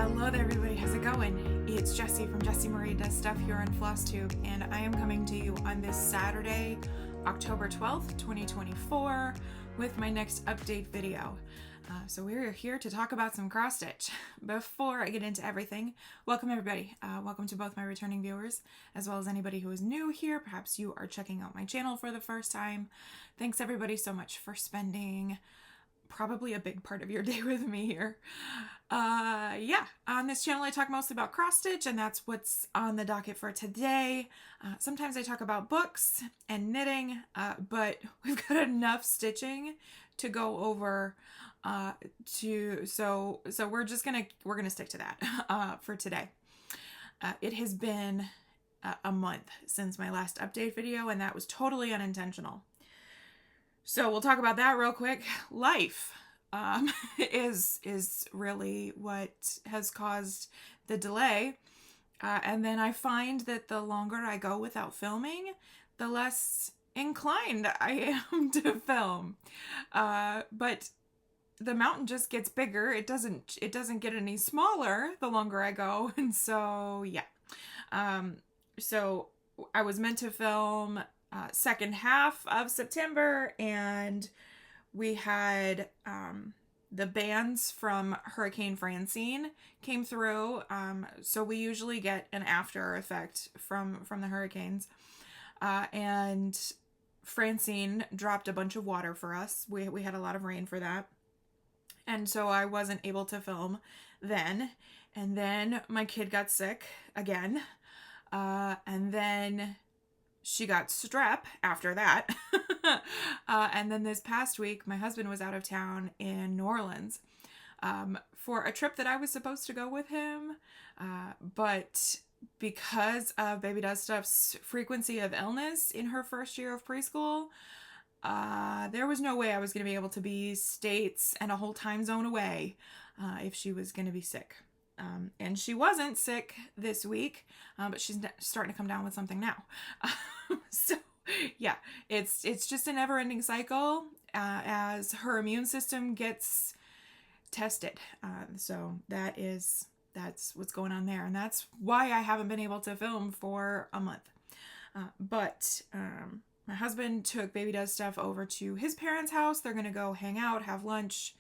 Hello there everybody, how's it going? It's Jessie from Jessie Marie Does Stuff here on FlossTube, and I am coming to you on this Saturday, October 12th, 2024, with my next update video. So we're here to talk about some cross stitch. Before I get into everything, welcome everybody. Welcome to both my returning viewers, as well as anybody who is new here. Perhaps you are checking out my channel for the first time. Thanks everybody so much for spending probably a big part of your day with me here. Yeah, on this channel I talk mostly about cross stitch, and that's what's on the docket for today. Sometimes I talk about books and knitting, but we've got enough stitching to go over so we're gonna stick to that for today. It has been a month since my last update video, and that was totally unintentional. So we'll talk about that real quick. Life is really what has caused the delay. And then I find that the longer I go without filming, the less inclined I am to film. But the mountain just gets bigger. It doesn't get any smaller the longer I go. And so, yeah. So I was meant to film second half of September, and we had the bands from Hurricane Francine came through, so we usually get an after effect from the hurricanes, and Francine dropped a bunch of water for us. We had a lot of rain for that, and so I wasn't able to film then. And then my kid got sick again, and then she got strep after that. And then this past week, my husband was out of town in New Orleans for a trip that I was supposed to go with him. But because of Baby Does Stuff's frequency of illness in her first year of preschool, there was no way I was going to be able to be states and a whole time zone away if she was going to be sick. And she wasn't sick this week, but she's starting to come down with something now. So yeah, it's just a never-ending cycle as her immune system gets tested. So that's what's going on there, and that's why I haven't been able to film for a month. But my husband took Baby Does Stuff over to his parents' house. They're gonna go hang out, have lunch,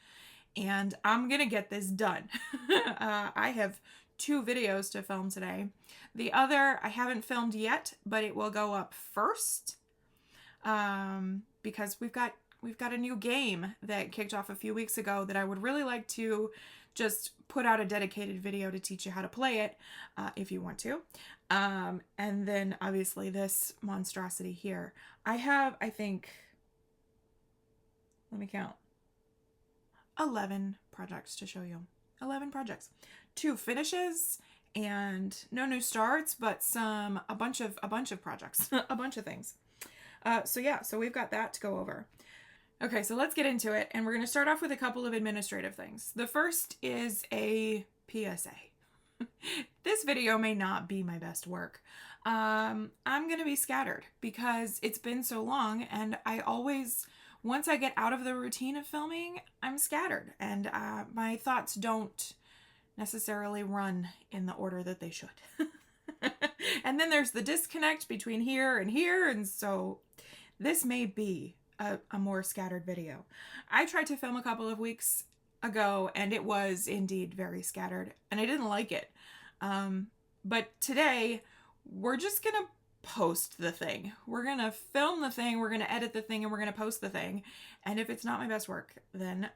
and I'm gonna get this done. I have 2 videos to film today. The other I haven't filmed yet, but it will go up first, because we've got a new game that kicked off a few weeks ago that I would really like to just put out a dedicated video to teach you how to play it, if you want to. And then obviously this monstrosity here. I have, I think, let me count, 11 projects to show you. 11 projects. 2 finishes and no new starts, but a bunch of projects, a bunch of things. So yeah, so we've got that to go over. Okay, so let's get into it, and we're going to start off with a couple of administrative things. The first is a PSA. This video may not be my best work. I'm going to be scattered because it's been so long, and once I get out of the routine of filming, I'm scattered, and my thoughts don't necessarily run in the order that they should. And then there's the disconnect between here, and so this may be a more scattered video. I tried to film a couple of weeks ago, and it was indeed very scattered, and I didn't like it. But today, we're just gonna post the thing. We're gonna film the thing, we're gonna edit the thing, and we're gonna post the thing. And if it's not my best work, then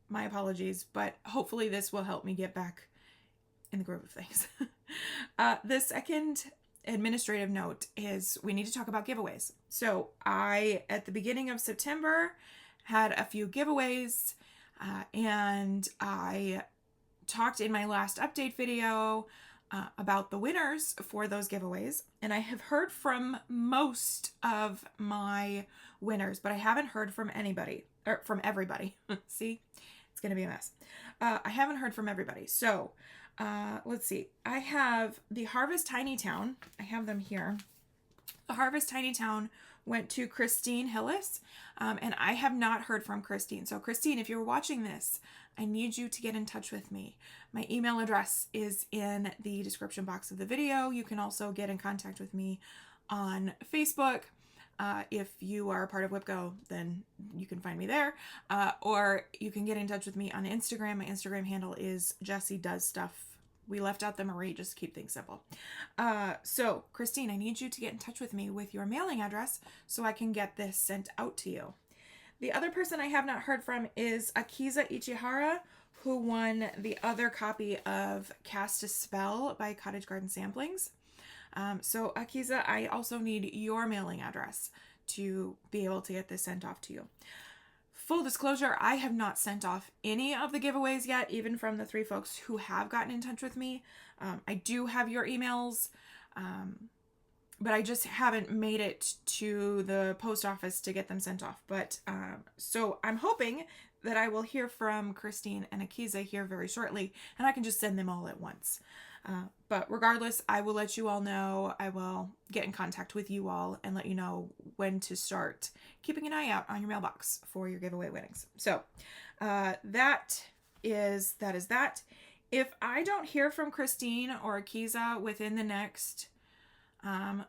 my apologies, but hopefully this will help me get back in the groove of things. The second administrative note is we need to talk about giveaways. So I, at the beginning of September, had a few giveaways, and I talked in my last update video about the winners for those giveaways, and I have heard from most of my winners, but I haven't heard from everybody. See, it's gonna be a mess. I haven't heard from everybody. So let's see. I have the Harvest Tiny Town. I have them here. The Harvest Tiny Town went to Christine Hillis, and I have not heard from Christine. So Christine, if you're watching this, I need you to get in touch with me. My email address is in the description box of the video. You can also get in contact with me on Facebook. If you are a part of WIPGO, then you can find me there. Or you can get in touch with me on Instagram. My Instagram handle is Jessie Does Stuff. We left out the Marie just to keep things simple. So Christine, I need you to get in touch with me with your mailing address so I can get this sent out to you. The other person I have not heard from is Akiza Ichihara, who won the other copy of Cast a Spell by Cottage Garden Samplings. So Akiza, I also need your mailing address to be able to get this sent off to you. Full disclosure, I have not sent off any of the giveaways yet, even from the 3 folks who have gotten in touch with me. I do have your emails, but I just haven't made it to the post office to get them sent off. But so I'm hoping that I will hear from Christine and Akiza here very shortly, and I can just send them all at once. But regardless, I will let you all know. I will get in contact with you all and let you know when to start keeping an eye out on your mailbox for your giveaway winnings. So that is that. If I don't hear from Christine or Akiza within the next,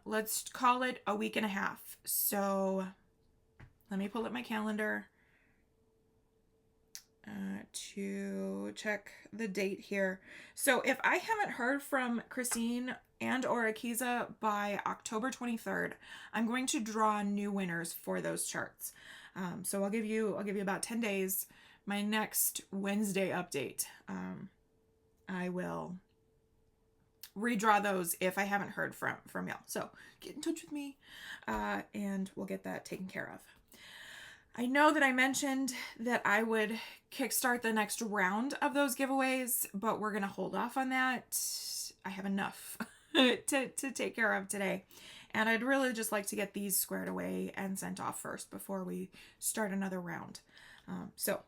let's call it a week and a half. So let me pull up my calendar to check the date here. So if I haven't heard from Christine and or Akiza by October 23rd, I'm going to draw new winners for those charts. So I'll give you about 10 days. My next Wednesday update, I will redraw those if I haven't heard from y'all. So get in touch with me, and we'll get that taken care of. I know that I mentioned that I would kickstart the next round of those giveaways, but we're going to hold off on that. I have enough to take care of today. And I'd really just like to get these squared away and sent off first before we start another round. So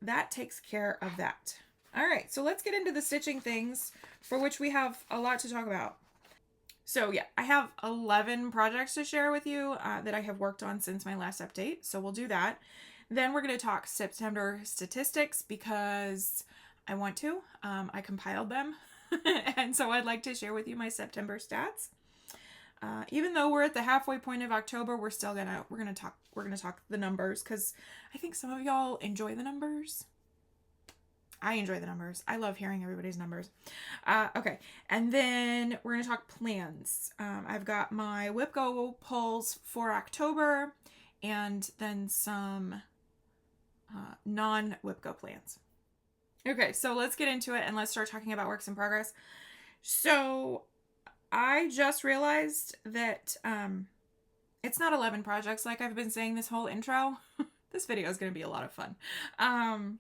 that takes care of that. All right, so let's get into the stitching things, for which we have a lot to talk about. So yeah, I have 11 projects to share with you that I have worked on since my last update. So we'll do that. Then we're going to talk September statistics because I want to. I compiled them. And so I'd like to share with you my September stats. Even though we're at the halfway point of October, we're gonna talk the numbers because I think some of y'all enjoy the numbers. I enjoy the numbers. I love hearing everybody's numbers. Okay, and then we're going to talk plans. I've got my WIPGO polls for October and then some non-WIPGO plans. Okay, so let's get into it and let's start talking about works in progress. So I just realized that it's not 11 projects like I've been saying this whole intro. This video is going to be a lot of fun.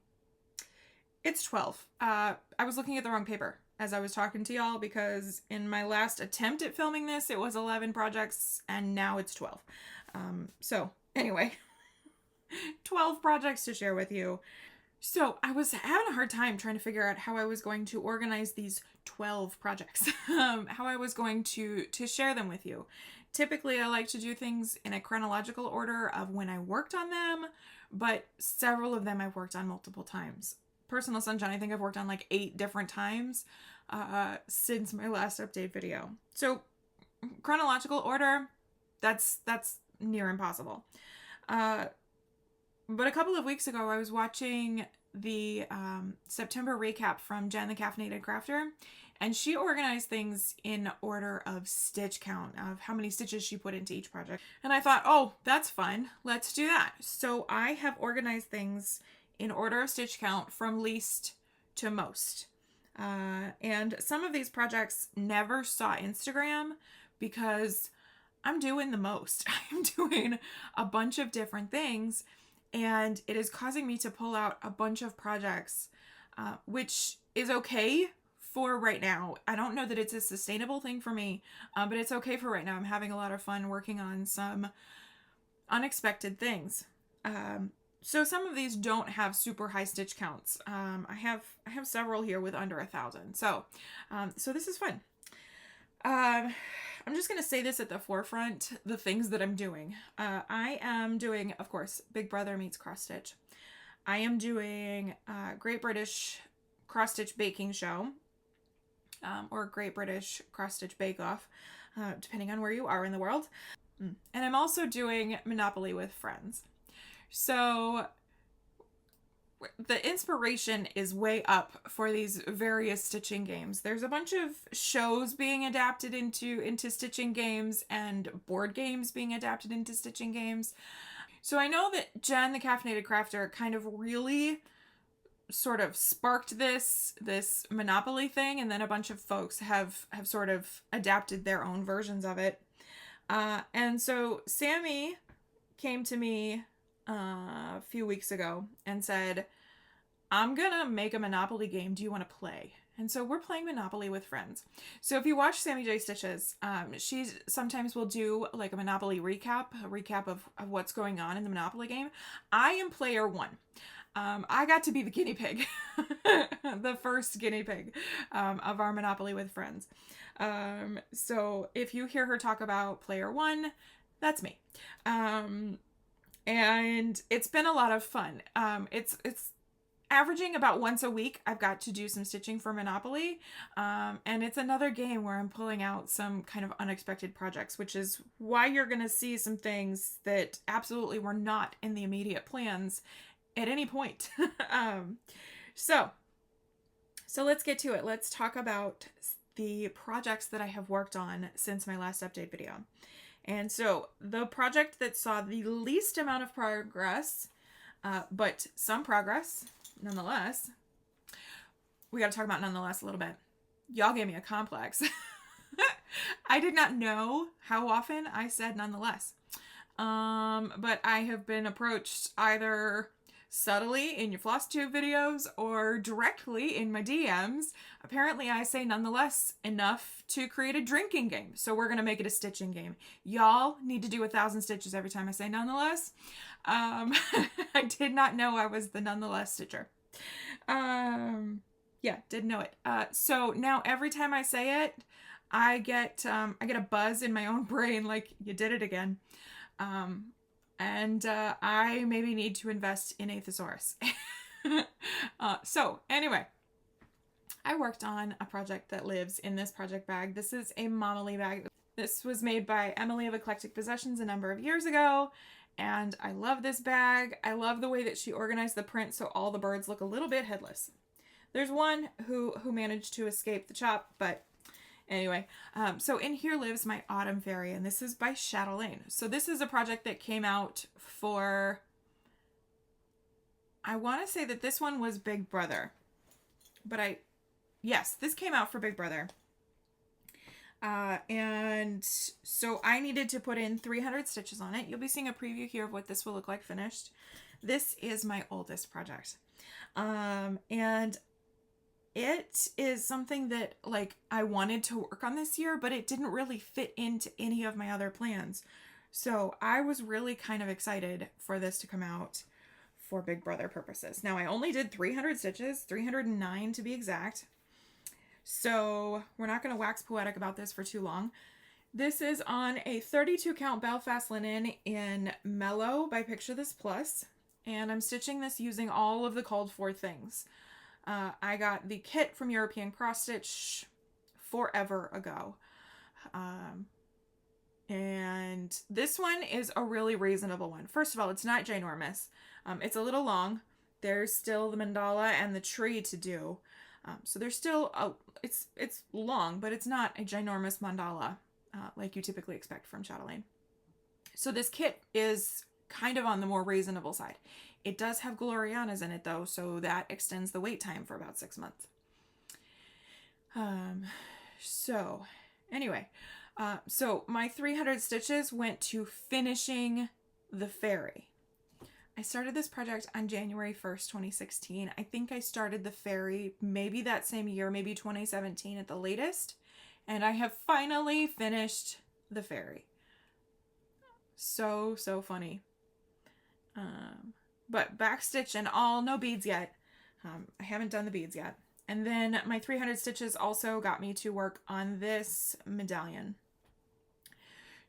It's 12. I was looking at the wrong paper as I was talking to y'all because in my last attempt at filming this, it was 11 projects and now it's 12. So anyway, 12 projects to share with you. So I was having a hard time trying to figure out how I was going to organize these 12 projects, how I was going to share them with you. Typically, I like to do things in a chronological order of when I worked on them, but several of them I've worked on multiple times. Personal Sunshine, I think I've worked on like 8 different times since my last update video. So chronological order, that's near impossible. But a couple of weeks ago, I was watching the September recap from Jen the Caffeinated Crafter, and she organized things in order of stitch count, of how many stitches she put into each project. And I thought, oh, that's fun. Let's do that. So I have organized things in order of stitch count from least to most. And some of these projects never saw Instagram because I'm doing the most. I'm doing a bunch of different things, and it is causing me to pull out a bunch of projects, which is okay for right now. I don't know that it's a sustainable thing for me, but it's okay for right now. I'm having a lot of fun working on some unexpected things. So some of these don't have super high stitch counts. I have several here with under 1,000. So this is fun. I'm just going to say this at the forefront, the things that I'm doing. I am doing, of course, Big Brother meets cross stitch. I am doing Great British Cross Stitch Baking Show, or Great British Cross Stitch Bake Off, depending on where you are in the world. And I'm also doing Monopoly with friends. So the inspiration is way up for these various stitching games. There's a bunch of shows being adapted into stitching games and board games being adapted into stitching games. So I know that Jen, the Caffeinated Crafter, kind of really sort of sparked this Monopoly thing, and then a bunch of folks have sort of adapted their own versions of it. And so Sammy came to me a few weeks ago and said, I'm gonna make a Monopoly game. Do you want to play? And so we're playing Monopoly with friends. So if you watch Sammy J Stitches, she sometimes will do like a Monopoly recap, of what's going on in the Monopoly game. I am player one. I got to be the guinea pig, the first guinea pig of our Monopoly with friends. So if you hear her talk about player one, that's me. And it's been a lot of fun. It's averaging about once a week. I've got to do some stitching for Monopoly. And it's another game where I'm pulling out some kind of unexpected projects, which is why you're going to see some things that absolutely were not in the immediate plans at any point. So let's get to it. Let's talk about the projects that I have worked on since my last update video. And so the project that saw the least amount of progress, but some progress nonetheless, we got to talk about nonetheless a little bit. Y'all gave me a complex. I did not know how often I said nonetheless. But I have been approached either subtly in your FlossTube videos or directly in my DMs. Apparently I say nonetheless enough to create a drinking game. So we're going to make it a stitching game. Y'all need to do 1,000 stitches every time I say nonetheless. I did not know I was the nonetheless stitcher. Yeah, didn't know it. So now every time I say it, I get a buzz in my own brain, like, you did it again. And I maybe need to invest in a thesaurus. So anyway, I worked on a project that lives in this project bag. This is a Momily bag. This was made by Emily of Eclectic Possessions a number of years ago. And I love this bag. I love the way that she organized the print so all the birds look a little bit headless. There's one who managed to escape the chop, but anyway, so in here lives my autumn fairy, and this is by Chatelaine. So this is a project that came out for, I want to say that this one was Big Brother, but yes, this came out for Big Brother. And so I needed to put in 300 stitches on it. You'll be seeing a preview here of what this will look like finished. This is my oldest project. And it is something that, like, I wanted to work on this year, but it didn't really fit into any of my other plans. So I was really kind of excited for this to come out for Big Brother purposes. Now, I only did 300 stitches, 309 to be exact. So we're not going to wax poetic about this for too long. This is on a 32 count Belfast linen in Mellow by Picture This Plus. And I'm stitching this using all of the called for things. I got the kit from European Cross Stitch forever ago. And this one is a really reasonable one. First of all, it's not ginormous. It's a little long. There's still the mandala and the tree to do. So there's still it's long, but it's not a ginormous mandala like you typically expect from Chatelaine. So this kit is kind of on the more reasonable side. It does have Glorianas in it though, so that extends the wait time for about 6 months. So anyway, so my 300 stitches went to finishing the fairy. I started this project on January 1st, 2016. I think I started the fairy maybe that same year, maybe 2017 at the latest. And I have finally finished the fairy. So funny. But backstitch and all, no beads yet. I haven't done the beads yet. And then my 300 stitches also got me to work on this medallion.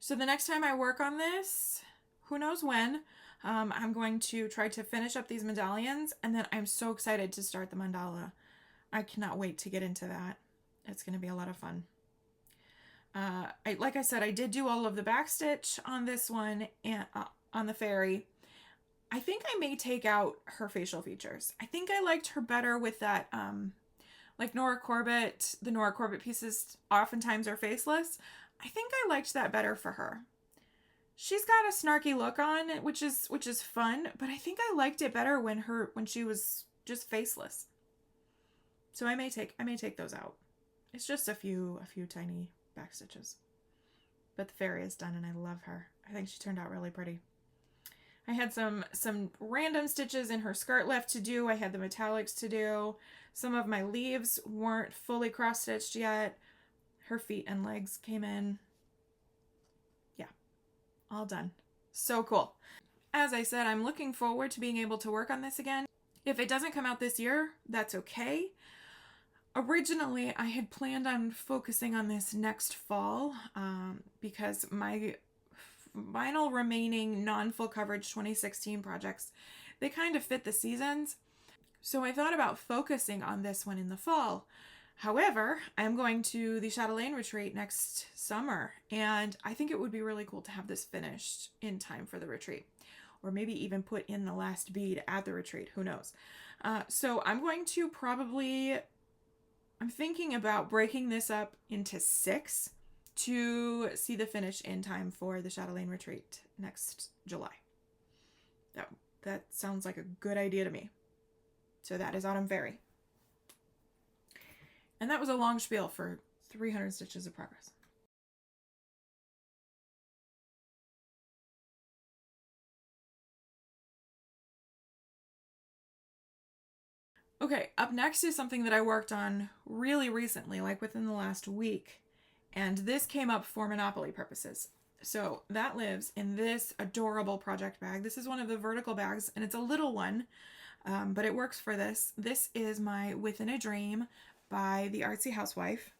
So the next time I work on this, who knows when, I'm going to try to finish up these medallions, and then I'm so excited to start the mandala. I cannot wait to get into that. It's going to be a lot of fun. Like I said, I did do all of the backstitch on this one and on the fairy. I think I may take out her facial features. I think I liked her better with that, like Nora Corbett. The Nora Corbett pieces oftentimes are faceless. I think I liked that better for her. She's got a snarky look on it, which is fun, but I think I liked it better when she was just faceless. So I may take those out. It's just a few tiny back stitches. But the fairy is done and I love her. I think she turned out really pretty. I had some random stitches in her skirt left to do. I had the metallics to do. Some of my leaves weren't fully cross-stitched yet. Her feet and legs came in. Yeah, all done. So cool. As I said, I'm looking forward to being able to work on this again. If it doesn't come out this year, that's okay. Originally, I had planned on focusing on this next fall because my final remaining non-full coverage 2016 projects, they kind of fit the seasons. So I thought about focusing on this one in the fall. However, I'm going to the Chatelaine retreat next summer, and I think it would be really cool to have this finished in time for the retreat, or maybe even put in the last bead at the retreat, who knows. So I'm going to I'm thinking about breaking this up into 6 to see the finish in time for the Chatelaine retreat next July. That sounds like a good idea to me. So that is Autumn Fairy. And that was a long spiel for 300 stitches of progress. Okay, up next is something that I worked on really recently, like within the last week. And this came up for Monopoly purposes. So that lives in this adorable project bag. This is one of the vertical bags, and it's a little one, but it works for this. This is my Within a Dream by the Artsy Housewife.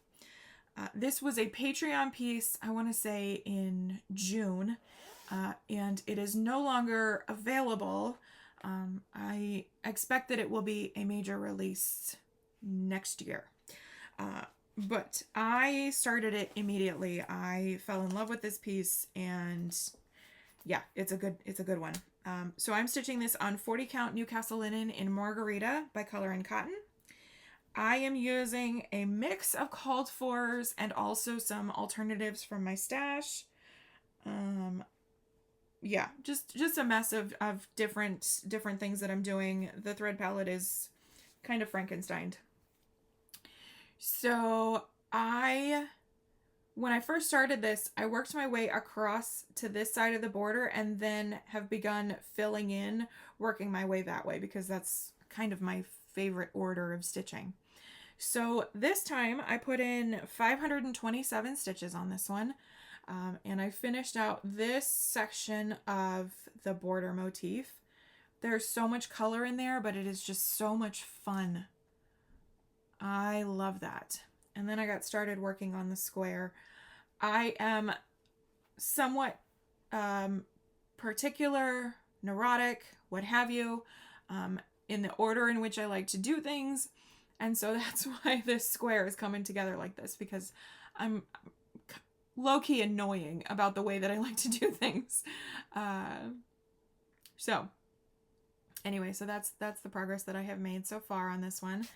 This was a Patreon piece, I want to say in June, and it is no longer available. I expect that it will be a major release next year. But I started it immediately. I fell in love with this piece, and yeah, it's a good one. So I'm stitching this on 40 count Newcastle linen in Margarita by Color and Cotton. I am using a mix of called fors and also some alternatives from my stash. Yeah, just a mess of different things that I'm doing. The thread palette is kind of Frankensteined. So when I first started this, I worked my way across to this side of the border and then have begun filling in, working my way that way because that's kind of my favorite order of stitching. So this time I put in 527 stitches on this one. And I finished out this section of the border motif. There's so much color in there, but it is just so much fun. I love that. And then I got started working on the square. I am somewhat particular, neurotic, what have you, in the order in which I like to do things. And so that's why this square is coming together like this, because I'm low-key annoying about the way that I like to do things. So anyway, so that's the progress that I have made so far on this one.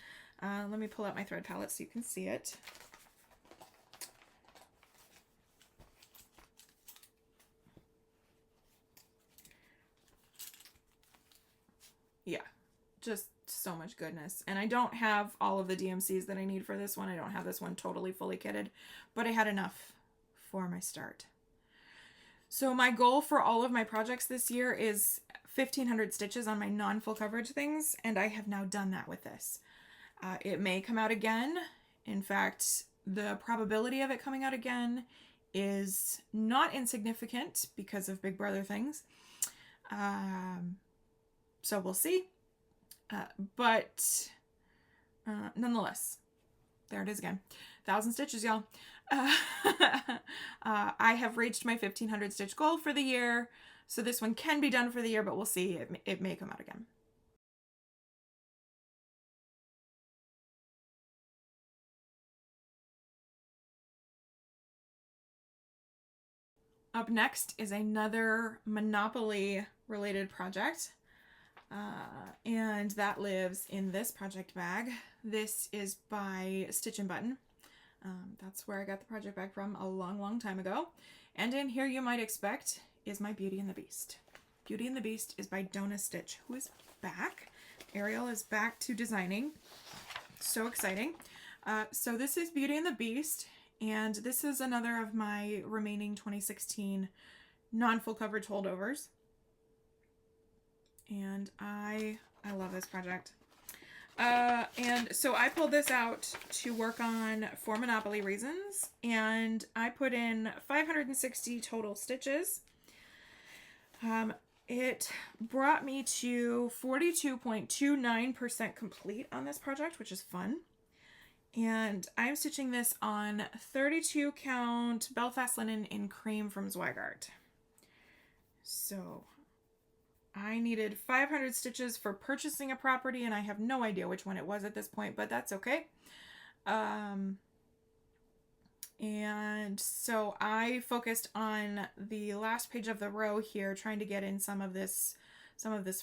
Let me pull out my thread palette so you can see it. Yeah, just so much goodness. And I don't have all of the DMCs that I need for this one. I don't have this one totally fully kitted, but I had enough for my start. So my goal for all of my projects this year is 1,500 stitches on my non-full coverage things, and I have now done that with this. It may come out again. In fact, the probability of it coming out again is not insignificant because of Big Brother things. So we'll see. But Nonetheless, there it is again. 1,000 stitches, y'all. I have reached my 1,500 stitch goal for the year. So this one can be done for the year, but we'll see. It may come out again. Up next is another Monopoly related project. And that lives in this project bag. This is by Stitch and Button. That's where I got the project bag from a long time ago. And in here, you might expect, is my Beauty and the Beast. Beauty and the Beast is by DoNaStitch, who is back. Ariel is back to designing. So exciting. So this is Beauty and the Beast, and this is another of my remaining 2016 non-full coverage holdovers. And I love this project. And so I pulled this out to work on for Monopoly reasons, and I put in 560 total stitches. It brought me to 42.29% complete on this project, which is fun. And I'm stitching this on 32 count Belfast linen in cream from Zweigart. So I needed 500 stitches for purchasing a property, and I have no idea which one it was at this point, but that's okay. And so I focused on the last page of the row here, trying to get in some of this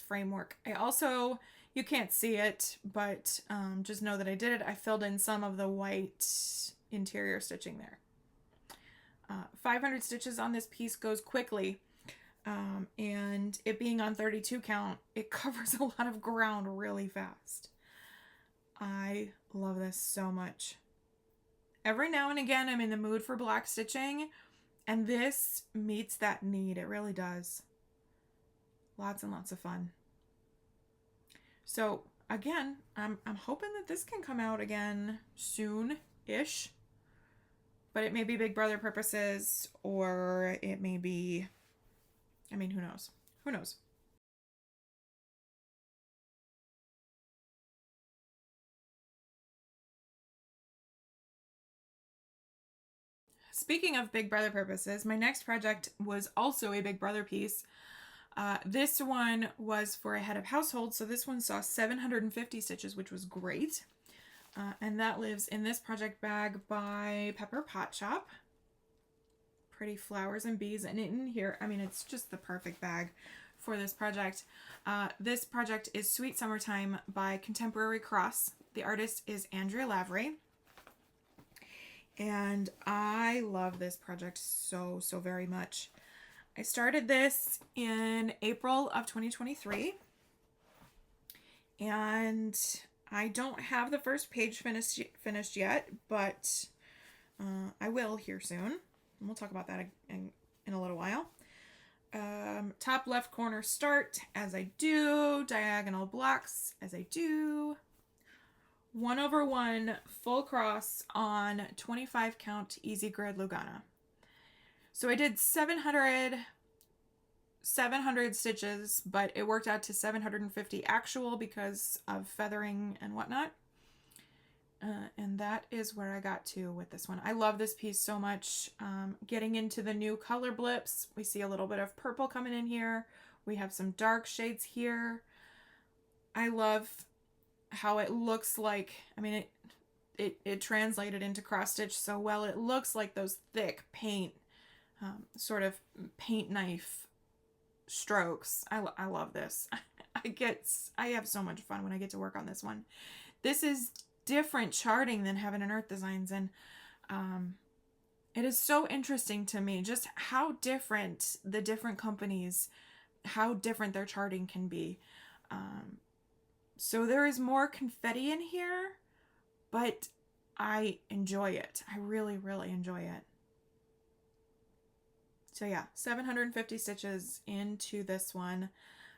framework. I also, you can't see it, but just know that I did it. I filled in some of the white interior stitching there. 500 stitches on this piece goes quickly. And it being on 32 count, it covers a lot of ground really fast. I love this so much. Every now and again, I'm in the mood for black stitching, and this meets that need. It really does. Lots and lots of fun. So again, I'm hoping that this can come out again soon-ish, but it may be Big Brother purposes, or it may be, I mean, who knows? Who knows? Speaking of Big Brother purposes, my next project was also a Big Brother piece. This one was for a head of household, so this one saw 750 stitches, which was great. And that lives in this project bag by Pepper Pot Shop. Pretty flowers and bees, and in here, I mean, it's just the perfect bag for this project. This project is Sweet Summertime by Contemporary Cross. The artist is Andrea Lavery. And I love this project so very much. I started this in April of 2023. And I don't have the first page finished yet, but I will here soon. And we'll talk about that in a little while. Top left corner start, as I do. Diagonal blocks, as I do. 1/1 full cross on 25 count easy grid Lugana. So I did 700 stitches, but it worked out to 750 actual because of feathering and whatnot. And that is where I got to with this one. I love this piece so much. Getting into the new color blips, we see a little bit of purple coming in here. We have some dark shades here. I love how it looks like, I mean, it translated into cross stitch so well. It looks like those thick paint, sort of paint knife strokes. I love this. I have so much fun when I get to work on this one. This is different charting than Heaven and Earth Designs, and it is so interesting to me just how different the different companies, how different their charting can be. So there is more confetti in here, but I enjoy it. I really enjoy it. So yeah, 750 stitches into this one.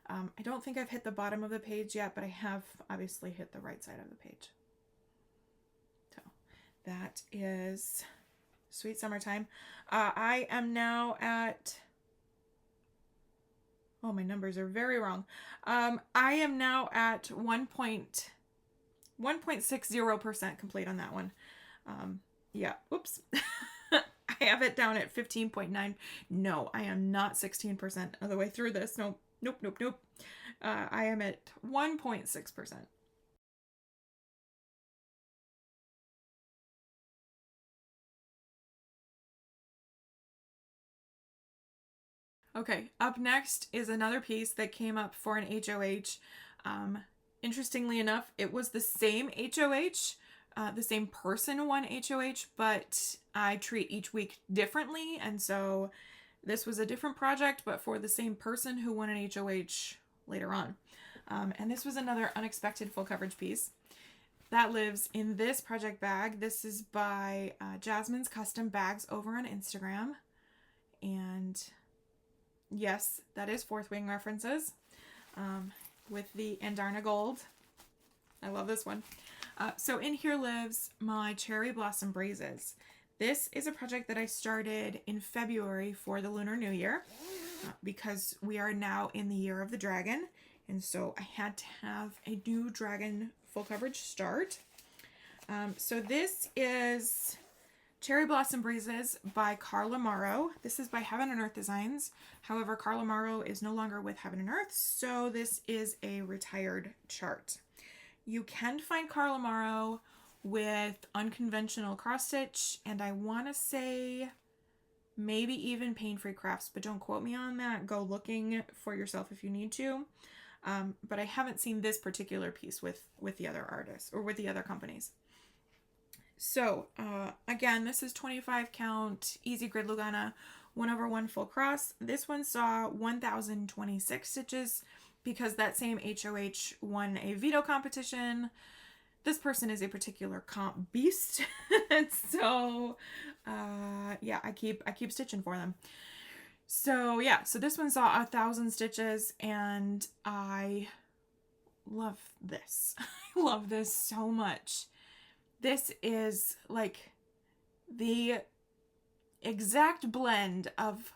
I don't think I've hit the bottom of the page yet, but I have obviously hit the right side of the page. So that is Sweet Summertime. I am now at, oh, my numbers are very wrong. I am now at 1.1 1.60% complete on that one. Yeah, whoops. I have it down at 15.9. No, I am not 16% of the way through this. Nope, nope, nope, nope. I am at 1.6%. Okay, up next is another piece that came up for an HOH. Interestingly enough, it was the same HOH, the same person won HOH, but I treat each week differently, and so this was a different project, but for the same person who won an HOH later on. And this was another unexpected full coverage piece that lives in this project bag. This is by Jasmine's Custom Bags over on Instagram, and yes, that is Fourth Wing references with the Andarna Gold. I love this one. So in here lives my Cherry Blossom Braises. This is a project that I started in February for the Lunar New Year because we are now in the Year of the Dragon. And so I had to have a new dragon full coverage start. So this is Cherry Blossom Breezes by Carla Morrow. This is by Heaven and Earth Designs. However, Carla Morrow is no longer with Heaven and Earth, so this is a retired chart. You can find Carla Morrow with unconventional cross stitch, and I want to say maybe even pain-free crafts, but don't quote me on that. Go looking for yourself if you need to. But I haven't seen this particular piece with the other artists or with the other companies. So again, this is 25 count easy grid Lugana 1/1 full cross. This one saw 1,026 stitches because that same HOH won a veto competition. This person is a particular comp beast. So yeah, I keep stitching for them. So yeah, so this one saw 1,000 stitches, and I love this. I love this so much. This is like the exact blend of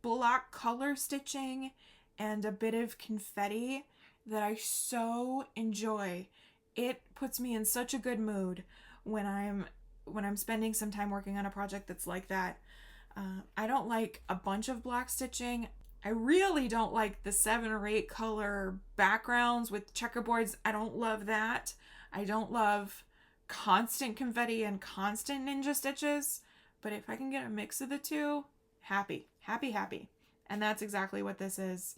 block color stitching and a bit of confetti that I so enjoy. It puts me in such a good mood when I'm spending some time working on a project that's like that. I don't like a bunch of block stitching. I really don't like the 7 or 8 color backgrounds with checkerboards. I don't love that. I don't love constant confetti and constant ninja stitches. But if I can get a mix of the two, happy, happy, happy. And that's exactly what this is.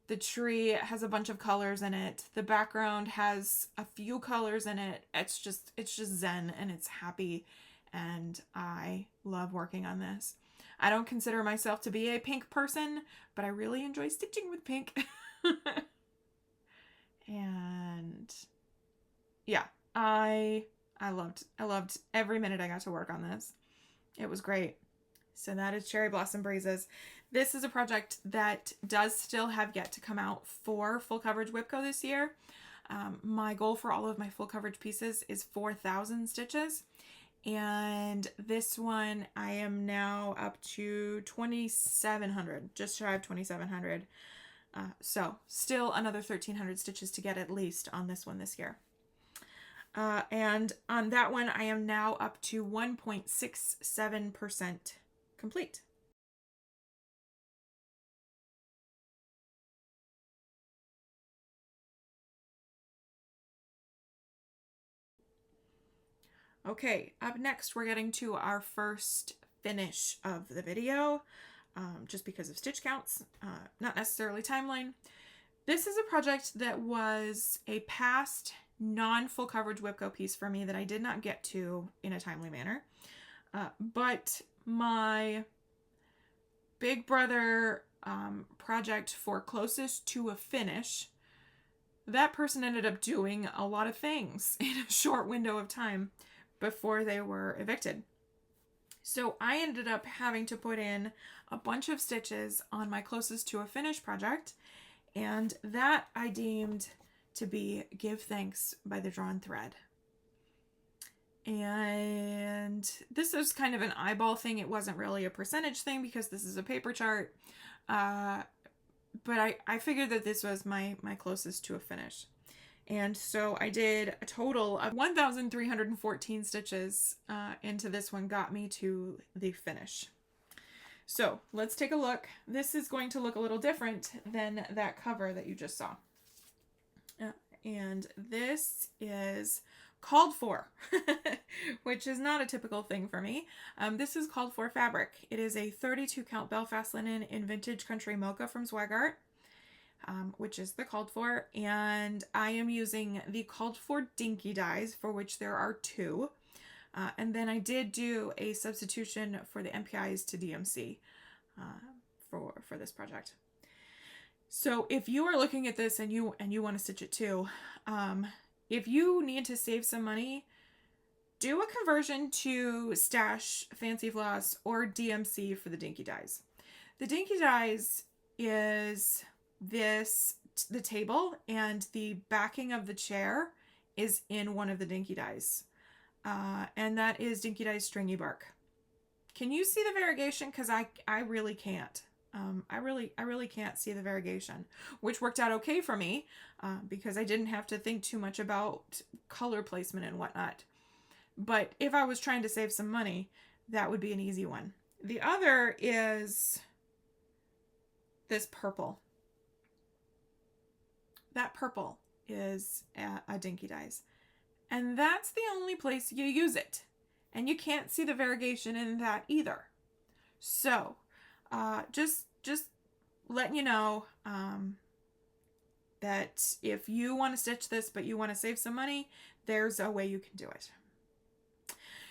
The tree has a bunch of colors in it. The background has a few colors in it. It's just zen, and it's happy, and I love working on this. I don't consider myself to be a pink person, but I really enjoy stitching with pink. And yeah, I loved every minute I got to work on this. It was great. So that is Cherry Blossom Breezes. This is a project that does still have yet to come out for full coverage WIPCO this year. My goal for all of my full coverage pieces is 4,000 stitches. And this one I am now up to 2,700, just shy of 2,700. So still another 1,300 stitches to get at least on this one this year. And on that one, I am now up to 1.67% complete. Okay, up next we're getting to our first finish of the video, just because of stitch counts, not necessarily timeline. This is a project that was a past non-full coverage WIPCO piece for me that I did not get to in a timely manner, but my big brother project for closest to a finish, that person ended up doing a lot of things in a short window of time before they were evicted. So I ended up having to put in a bunch of stitches on my closest to a finish project, and that I deemed to be Give Thanks by the Drawn Thread. And this is kind of an eyeball thing. It wasn't really a percentage thing because this is a paper chart. But I figured that this was my closest to a finish. And so I did a total of 1,314 stitches into this one, got me to the finish. So let's take a look. This is going to look a little different than that cover that you just saw. And this is called for, which is not a typical thing for me. This is called for fabric. It is a 32 count Belfast linen in vintage country mocha from Swagart, which is the called for. And I am using the called for dinky dyes, for which there are 2. And then I did do a substitution for the MPIs to DMC for this project. So if you are looking at this and you want to stitch it too, if you need to save some money, do a conversion to Stash, Fancy Floss, or DMC for the dinky dyes. The dinky dyes is the table, and the backing of the chair is in one of the dinky dyes. And that is Dinky Dyes Stringy Bark. Can you see the variegation? Because I really can't. I really can't see the variegation, which worked out okay for me because I didn't have to think too much about color placement and whatnot. But if I was trying to save some money, that would be an easy one. The other is this purple. That purple is a Dinky Dyes. And that's the only place you use it. And you can't see the variegation in that either. So, just letting you know that if you want to stitch this but you want to save some money, there's a way you can do it.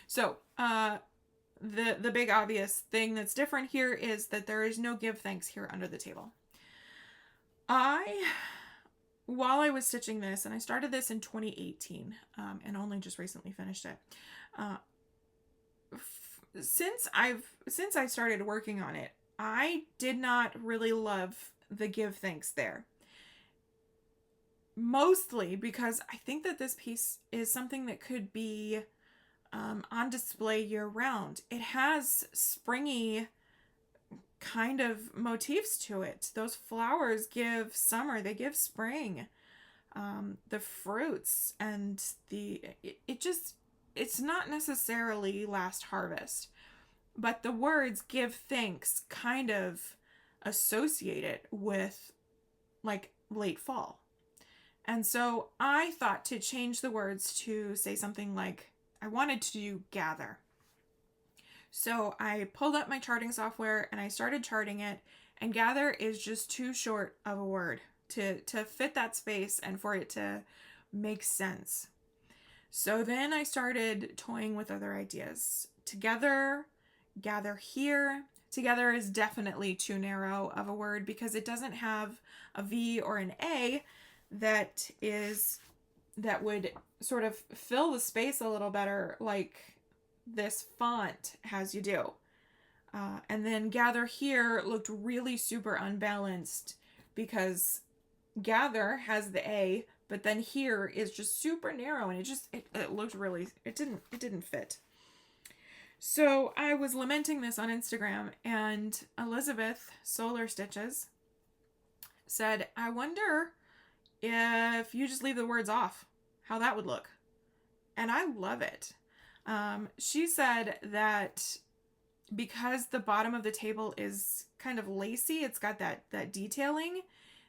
So, the big obvious thing that's different here is that there is no give thanks here under the table. While I was stitching this, and I started this in 2018 and only just recently finished it, since I started working on it, I did not really love the give thanks there. Mostly because I think that this piece is something that could be on display year round. It has springy kind of motifs to it. Those flowers give summer, they give spring. The fruits and it's not necessarily last harvest, but the words give thanks kind of associate it with like late fall. And so I thought to change the words to say something like, I wanted to do gather. So I pulled up my charting software and I started charting it, and gather is just too short of a word to fit that space and for it to make sense. So then I started toying with other ideas. Together, gather here. Together is definitely too narrow of a word because it doesn't have a V or an A that would sort of fill the space a little better like this font has you do. And then gather here looked really super unbalanced because gather has the A, but then here is just super narrow, and it looked really, it didn't fit. So I was lamenting this on Instagram, and Elizabeth Solar Stitches said, I wonder if you just leave the words off, how that would look. And I love it. She said that because the bottom of the table is kind of lacy, it's got that detailing,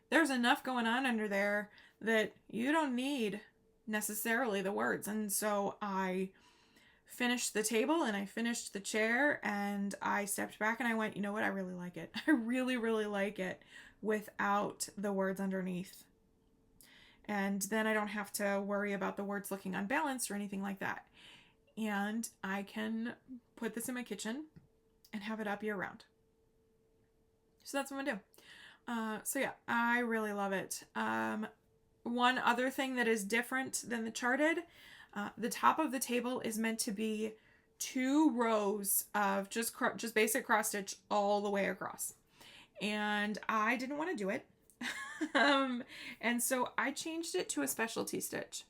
there's enough going on under there that you don't need necessarily the words. And so I finished the table and I finished the chair and I stepped back and I went, you know what? I really like it. I really, really like it without the words underneath. And then I don't have to worry about the words looking unbalanced or anything like that. And I can put this in my kitchen and have it up year round. So that's what I'm gonna do. So yeah, I really love it. One other thing that is different than the charted, the top of the table is meant to be 2 rows of just basic cross stitch all the way across. And I didn't want to do it. And so I changed it to a specialty stitch.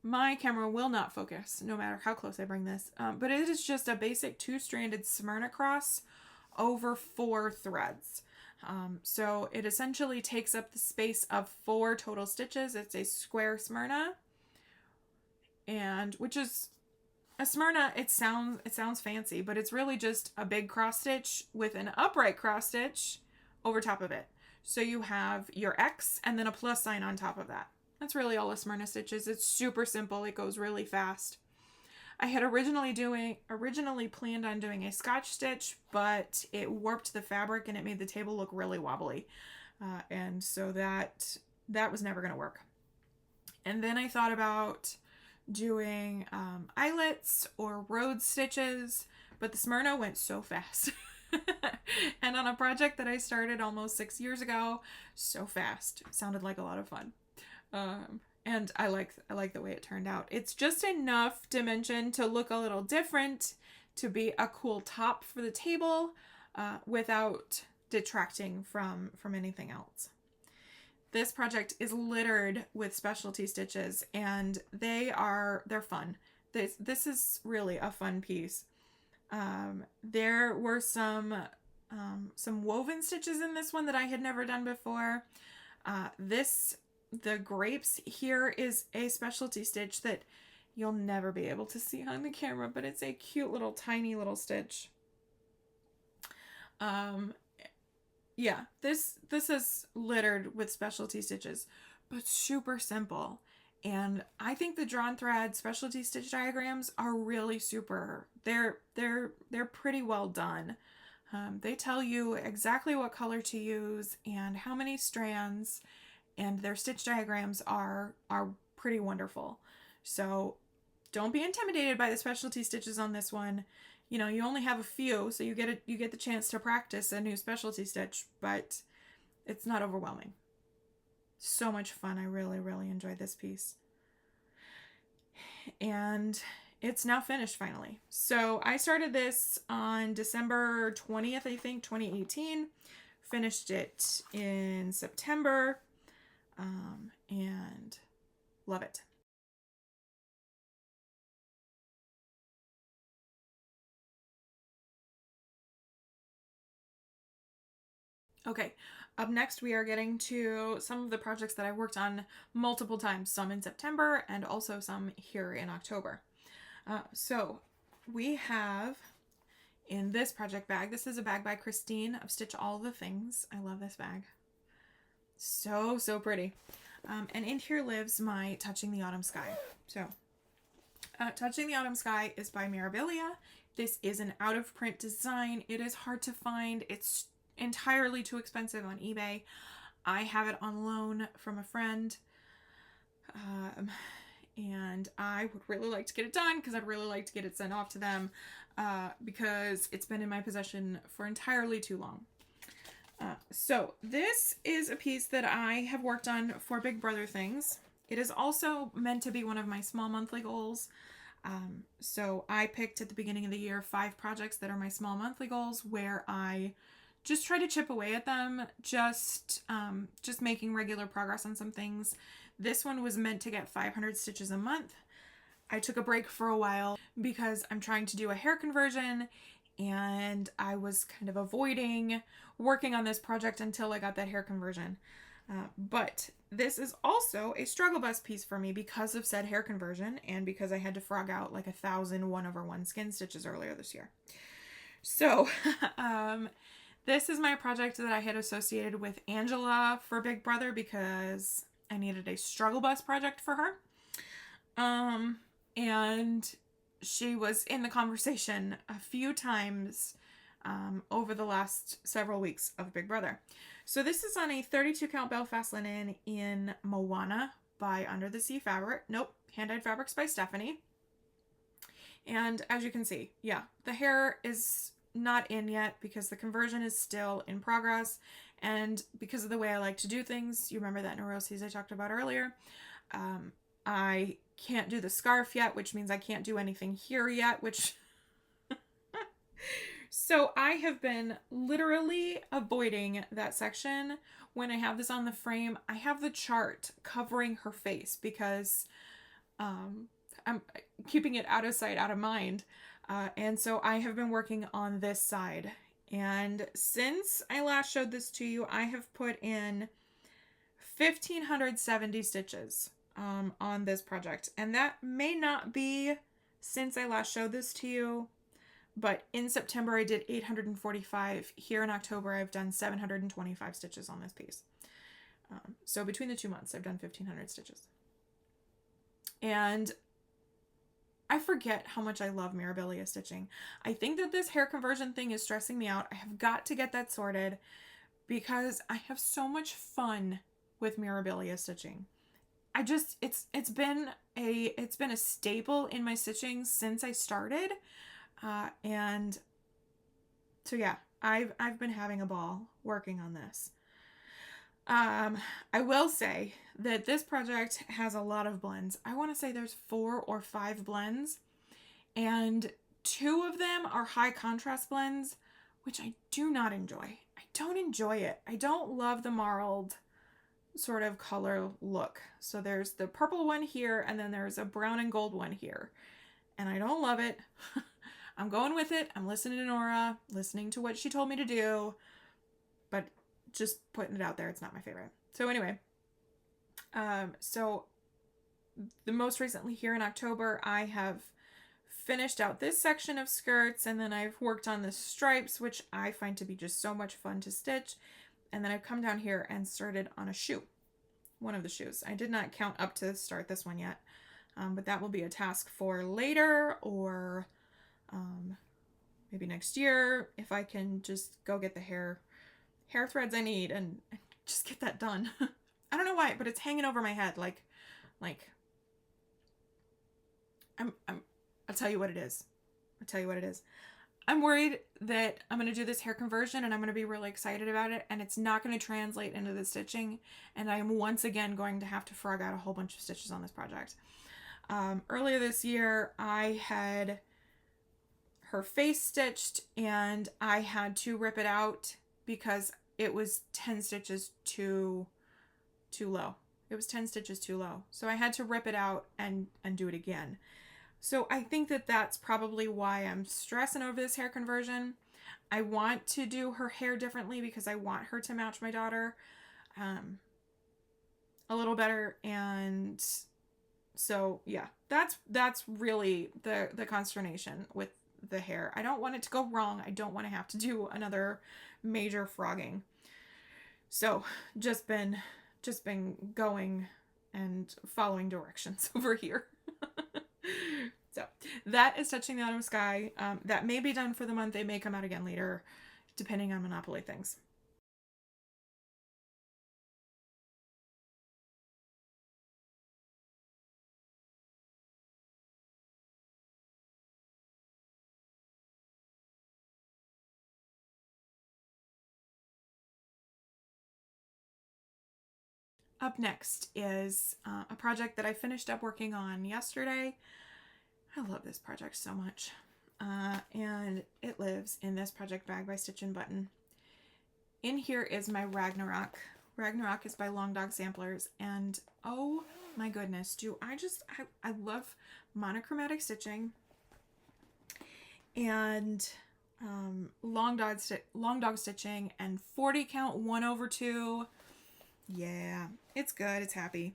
My camera will not focus no matter how close I bring this, but it is just a basic 2-stranded Smyrna cross over 4 threads. So it essentially takes up the space of 4 total stitches. It's a square Smyrna, and which is a Smyrna. It sounds fancy, but it's really just a big cross stitch with an upright cross stitch over top of it. So you have your X and then a plus sign on top of that. That's really all a Smyrna stitch is. It's super simple. It goes really fast. I had originally planned on doing a Scotch stitch, but it warped the fabric and it made the table look really wobbly. And so that was never going to work. And then I thought about doing eyelets or Rhodes stitches, but the Smyrna went so fast. And on a project that I started almost 6 years ago, so fast. It sounded like a lot of fun. And I like the way it turned out. It's just enough dimension to look a little different, to be a cool top for the table, without detracting from anything else. This project is littered with specialty stitches, and they're fun. This is really a fun piece. There were some woven stitches in this one that I had never done before. The grapes here is a specialty stitch that you'll never be able to see on the camera, but it's a cute little tiny little stitch. Yeah, this is littered with specialty stitches, but super simple. And I think the Drawn Thread specialty stitch diagrams are really super. They're pretty well done. They tell you exactly what color to use and how many strands, and their stitch diagrams are pretty wonderful. So don't be intimidated by the specialty stitches on this one. You know, you only have a few, so you get the chance to practice a new specialty stitch, but it's not overwhelming. So much fun. I really, really enjoyed this piece. And it's now finished finally. So I started this on December 20th, I think, 2018. Finished it in September, and love it. Okay, up next we are getting to some of the projects that I worked on multiple times, some in September and also some here in October. So we have in this project bag, this is a bag by Christine of Stitch All the Things. I love this bag. So pretty. And in here lives my Touching the Autumn Sky. So Touching the Autumn Sky is by Mirabilia. This is an out of print design. It is hard to find. It's entirely too expensive on eBay. I have it on loan from a friend, and I would really like to get it done because I'd really like to get it sent off to them, because it's been in my possession for entirely too long. So this is a piece that I have worked on for Big Brother things. It is also meant to be one of my small monthly goals. So I picked at the beginning of the year 5 projects that are my small monthly goals, where I just try to chip away at them, just making regular progress on some things. This one was meant to get 500 stitches a month. I took a break for a while because I'm trying to do a hair conversion, and I was kind of avoiding working on this project until I got that hair conversion. But this is also a struggle bus piece for me because of said hair conversion, and because I had to frog out like 1,000 1/1 skin stitches earlier this year. So, this is my project that I had associated with Angela for Big Brother because I needed a struggle bus project for her. And she was in the conversation a few times over the last several weeks of Big Brother. So this is on a 32 count Belfast linen in Moana by Under the Sea Fabric. Nope, Hand-Dyed Fabrics by Stephanie. And as you can see, yeah, the hair is not in yet because the conversion is still in progress, and because of the way I like to do things, you remember that neuroses I talked about earlier, I can't do the scarf yet, which means I can't do anything here yet, which so I have been literally avoiding that section. When I have this on the frame, I have the chart covering her face because I'm keeping it out of sight, out of mind. And so I have been working on this side, And since I last showed this to you, I have put in 1,570 stitches on this project. And that may not be since I last showed this to you, but in September I did 845. Here in October I've done 725 stitches on this piece. So between the 2 months I've done 1,500 stitches. And I forget how much I love Mirabilia stitching. I think that this hair conversion thing is stressing me out. I have got to get that sorted because I have so much fun with Mirabilia stitching. It's been a staple in my stitching since I started. And so yeah, I've been having a ball working on this. I will say that this project has a lot of blends. I want to say there's 4 or 5 blends, and 2 of them are high contrast blends, which I do not enjoy. I don't enjoy it. I don't love the marled sort of color look. So there's the purple one here, and then there's a brown and gold one here, and I don't love it. I'm going with it. I'm listening to Nora, listening to what she told me to do, but just putting it out there, it's not my favorite. So anyway, so the most recently here in October, I have finished out this section of skirts, and then I've worked on the stripes, which I find to be just so much fun to stitch. And then I've come down here and started on a shoe, one of the shoes. I did not count up to start this one yet, but that will be a task for later, or maybe next year if I can just go get the hair threads I need and just get that done. I don't know why, but it's hanging over my head like I'll tell you what it is. I'm worried that I'm going to do this hair conversion and I'm going to be really excited about it, and it's not going to translate into the stitching, and I am once again going to have to frog out a whole bunch of stitches on this project. Earlier this year, I had her face stitched and I had to rip it out because it was 10 stitches too low. It was 10 stitches too low. So I had to rip it out and do it again. So I think that that's probably why I'm stressing over this hair conversion. I want to do her hair differently because I want her to match my daughter a little better. And so yeah, that's really the consternation with the hair. I don't want it to go wrong. I don't want to have to do another major frogging. So just been going and following directions over here. So that is Touching the Autumn Sky. That may be done for the month. They may come out again later, depending on Monopoly things. Up next is a project that I finished up working on yesterday. I love this project so much. And it lives in this project bag by Stitch and Button. In here is my Ragnarok. Ragnarok is by Long Dog Samplers, and oh my goodness, I love monochromatic stitching and long dog stitching and 40 count 1/2. Yeah, it's good. It's happy.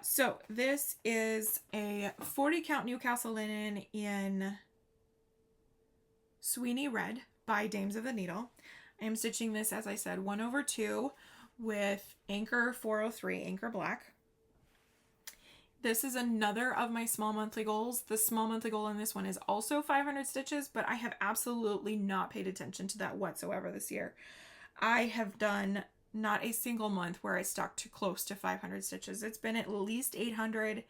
So this is a 40 count Newcastle linen in Sweeney Red by Dames of the Needle. I am stitching this, as I said, 1/2 with Anchor 403, Anchor Black. This is another of my small monthly goals. The small monthly goal in this one is also 500 stitches, but I have absolutely not paid attention to that whatsoever this year. I have done not a single month where I stuck to close to 500 stitches. It's been at least 800,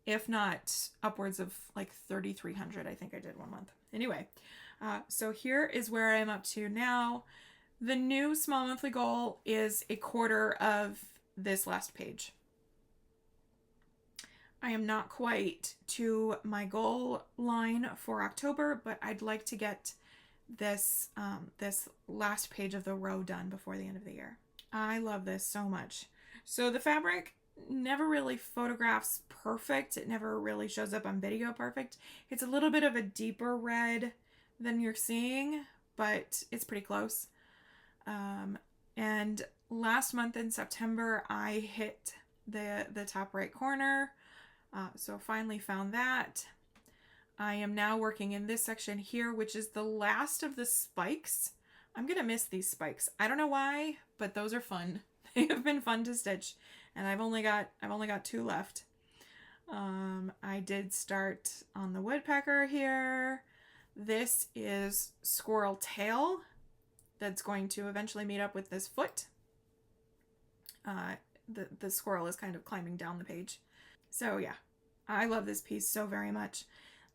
if not upwards of like 3,300. I think I did one month. Anyway, so here is where I'm up to now. The new small monthly goal is 1/4 of this last page. I am not quite to my goal line for October, but I'd like to get this this last page of the row done before the end of the year. I love this so much. So the fabric never really photographs perfect. It never really shows up on video perfect. It's a little bit of a deeper red than you're seeing, but it's pretty close. And last month in September, I hit the top right corner. So finally found that. I am now working in this section here, which is the last of the spikes. I'm going to miss these spikes. I don't know why, but those are fun. They have been fun to stitch, and I've only got 2 left. I did start on the woodpecker here. This is squirrel tail that's going to eventually meet up with this foot. The squirrel is kind of climbing down the page. So yeah, I love this piece so very much.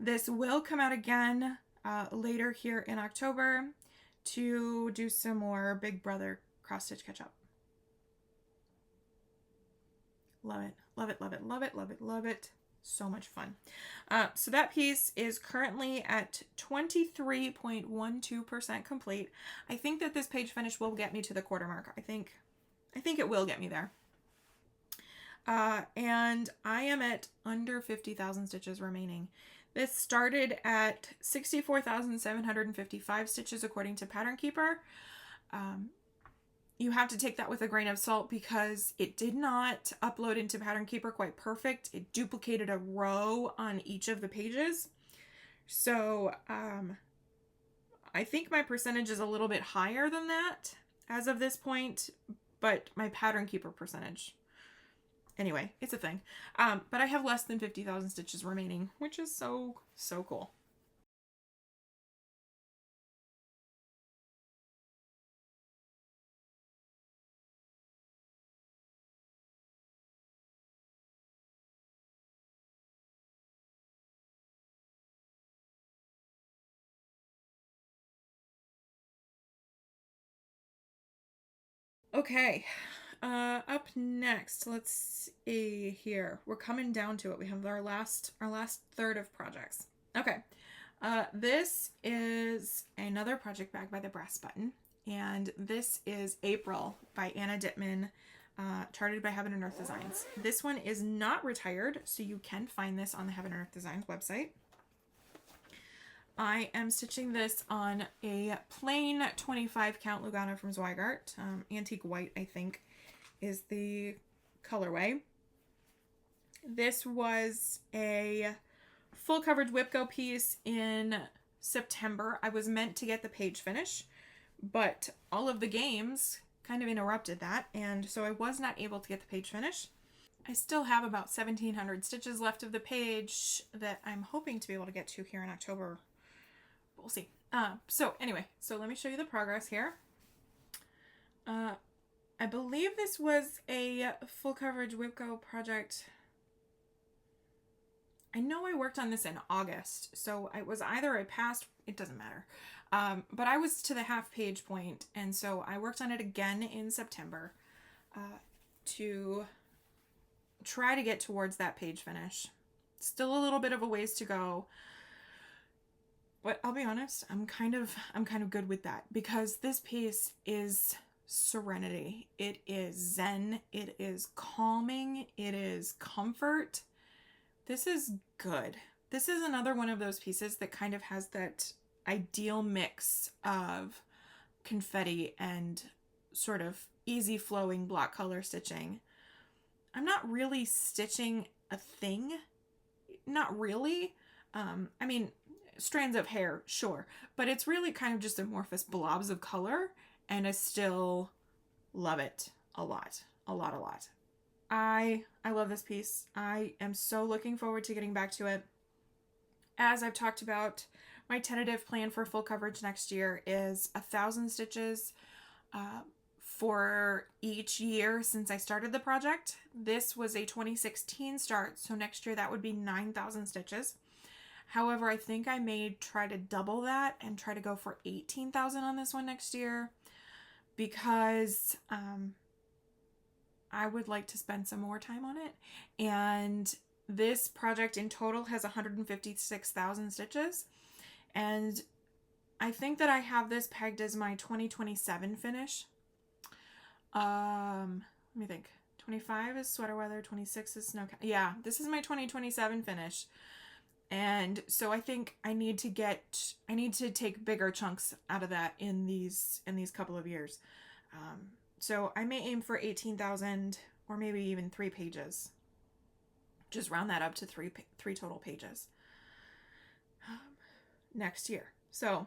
This will come out again later here in October to do some more Big Brother cross stitch catch up. Love it, love it, love it, love it, love it, love it. So much fun. So that piece is currently at 23.12% complete. I think that this page finish will get me to the quarter mark. I think it will get me there. And I am at under 50,000 stitches remaining. This started at 64,755 stitches according to Pattern Keeper. You have to take that with a grain of salt because it did not upload into Pattern Keeper quite perfect. It duplicated a row on each of the pages. So I think my percentage is a little bit higher than that as of this point, but my Pattern Keeper percentage. Anyway, it's a thing. But I have less than 50,000 stitches remaining, which is so cool. Okay, up next, let's see here. We're coming down to it. We have our last third of projects. Okay, this is another project bag by the Brass Button, and this is April by Anna Dittman, charted by Heaven and Earth Designs. This one is not retired, so you can find this on the Heaven and Earth Designs website. I am stitching this on a plain 25 count Lugano from Zweigart. Antique white, I think, is the colorway. This was a full coverage Whipco piece in September. I was meant to get the page finish, but all of the games kind of interrupted that, and so I was not able to get the page finish. I still have about 1,700 stitches left of the page that I'm hoping to be able to get to here in October. We'll see. So anyway, so let me show you the progress here. I believe this was a full coverage Whipco project. I know I worked on this in August, so it was either a past, it doesn't matter. But I was to the half page point, and so I worked on it again in September to try to get towards that page finish. Still a little bit of a ways to go. But I'll be honest, I'm kind of good with that because this piece is serenity. It is zen. It is calming. It is comfort. This is good. This is another one of those pieces that kind of has that ideal mix of confetti and sort of easy flowing block color stitching. I'm not really stitching a thing. Not really. I mean, strands of hair, sure, but it's really kind of just amorphous blobs of color, and I still love it a lot. I love this piece. I am so looking forward to getting back to it. As I've talked about, my tentative plan for full coverage next year is 1,000 stitches for each year since I started the project. This was a 2016 start, so next year that would be 9,000 stitches. However, I think I may try to double that and try to go for 18,000 on this one next year because I would like to spend some more time on it. And this project in total has 156,000 stitches. And I think that I have this pegged as my 2027 finish. Let me think. 25 is sweater weather, 26 is snow. Yeah, this is my 2027 finish. And so I think I need to take bigger chunks out of that in these couple of years. So I may aim for 18,000 or maybe even 3 pages. Just round that up to three total pages next year. So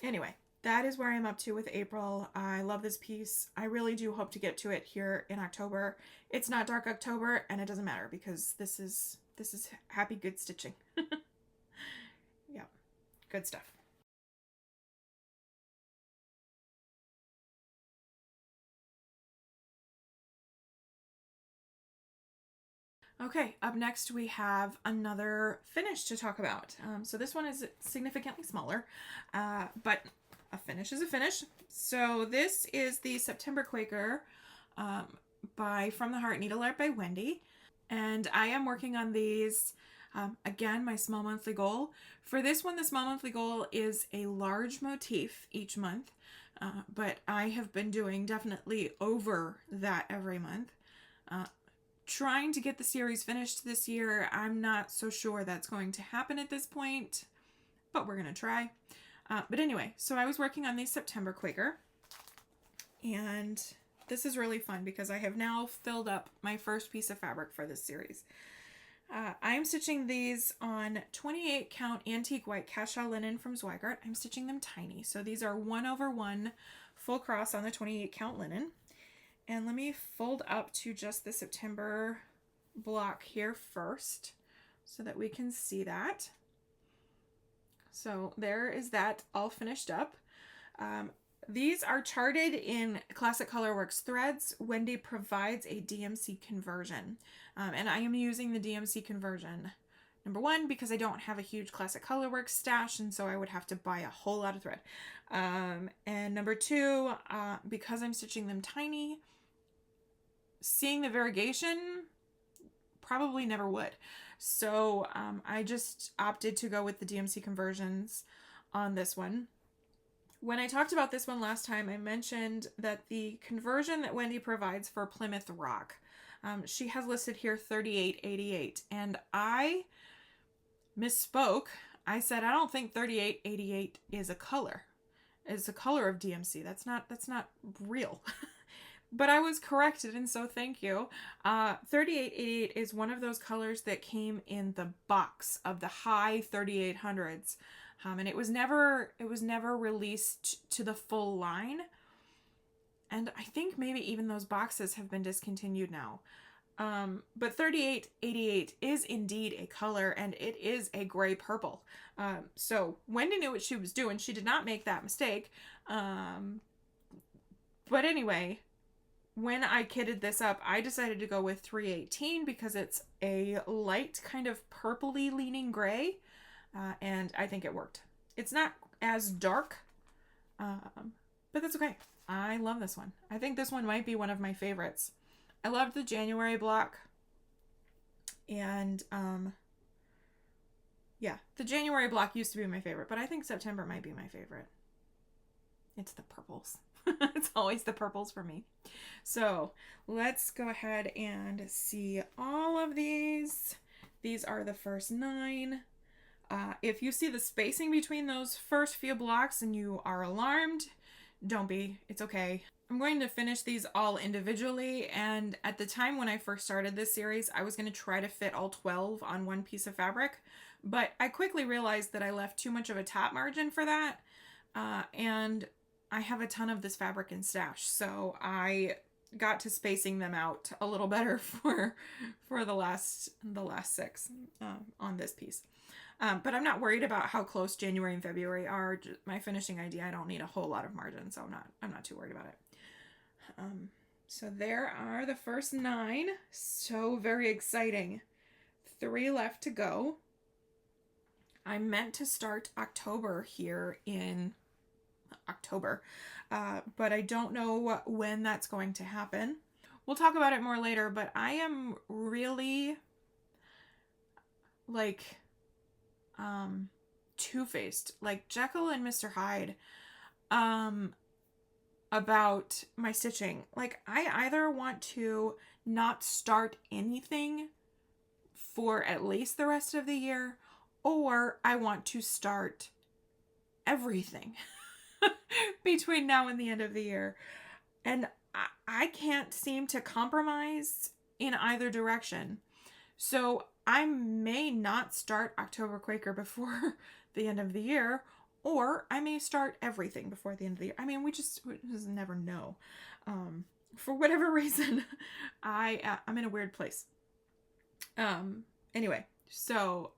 anyway, that is where I'm up to with April. I love this piece. I really do hope to get to it here in October. It's not Dark October, and it doesn't matter because this is happy good stitching. Yeah, good stuff. Okay, up next we have another finish to talk about. So this one is significantly smaller, but a finish is a finish. So this is the September Quaker by From the Heart Needle Art by Wendy. And I am working on these, again, my small monthly goal. For this one, the small monthly goal is a large motif each month, but I have been doing definitely over that every month. Trying to get the series finished this year. I'm not so sure that's going to happen at this point, but we're going to try. But anyway, so I was working on the September Quaker, and this is really fun because I have now filled up my first piece of fabric for this series. I am stitching these on 28 count antique white cashel linen from Zweigart. I'm stitching them tiny. So these are 1/1 full cross on the 28 count linen. And let me fold up to just the September block here first so that we can see that. So there is that all finished up. These are charted in Classic Colorworks threads. Wendy provides a DMC conversion. And I am using the DMC conversion, number one, because I don't have a huge Classic Colorworks stash, and so I would have to buy a whole lot of thread. And number two, because I'm stitching them tiny, seeing the variegation probably never would. So I just opted to go with the DMC conversions on this one. When I talked about this one last time, I mentioned that the conversion that Wendy provides for Plymouth Rock, she has listed here 3888, and I misspoke. I said I don't think 3888 is a color. It's a color of DMC. That's not real. But I was corrected, and so thank you. 3888 is one of those colors that came in the box of the high 3800s, and it was never released to the full line. And I think maybe even those boxes have been discontinued now. But 3888 is indeed a color, and it is a gray purple. So Wendy knew what she was doing. She did not make that mistake. But anyway, when I kitted this up, I decided to go with 318 because it's a light kind of purpley leaning gray, and I think it worked. It's not as dark, but that's okay. I love this one. I think this one might be one of my favorites. I loved the January block, and yeah, the January block used to be my favorite, but I think September might be my favorite. It's the purples. It's always the purples for me. So let's go ahead and see all of these. These are the first 9. If you see the spacing between those first few blocks and you are alarmed, don't be. It's okay. I'm going to finish these all individually, and at the time when I first started this series, I was going to try to fit all 12 on one piece of fabric, but I quickly realized that I left too much of a top margin for that, and I have a ton of this fabric in stash, so I got to spacing them out a little better for the last 6 on this piece. But I'm not worried about how close January and February are. My finishing idea, I don't need a whole lot of margin, so I'm not too worried about it. So there are the first 9. So very exciting. 3 left to go. I meant to start October here in October, but I don't know when that's going to happen. We'll talk about it more later, but I am really like two-faced, like Jekyll and Mr. Hyde, about my stitching. Like, I either want to not start anything for at least the rest of the year, or I want to start everything between now and the end of the year. And I can't seem to compromise in either direction. So I may not start October Quaker before the end of the year, or I may start everything before the end of the year. I mean, we just never know. For whatever reason, I'm in a weird place. Anyway, so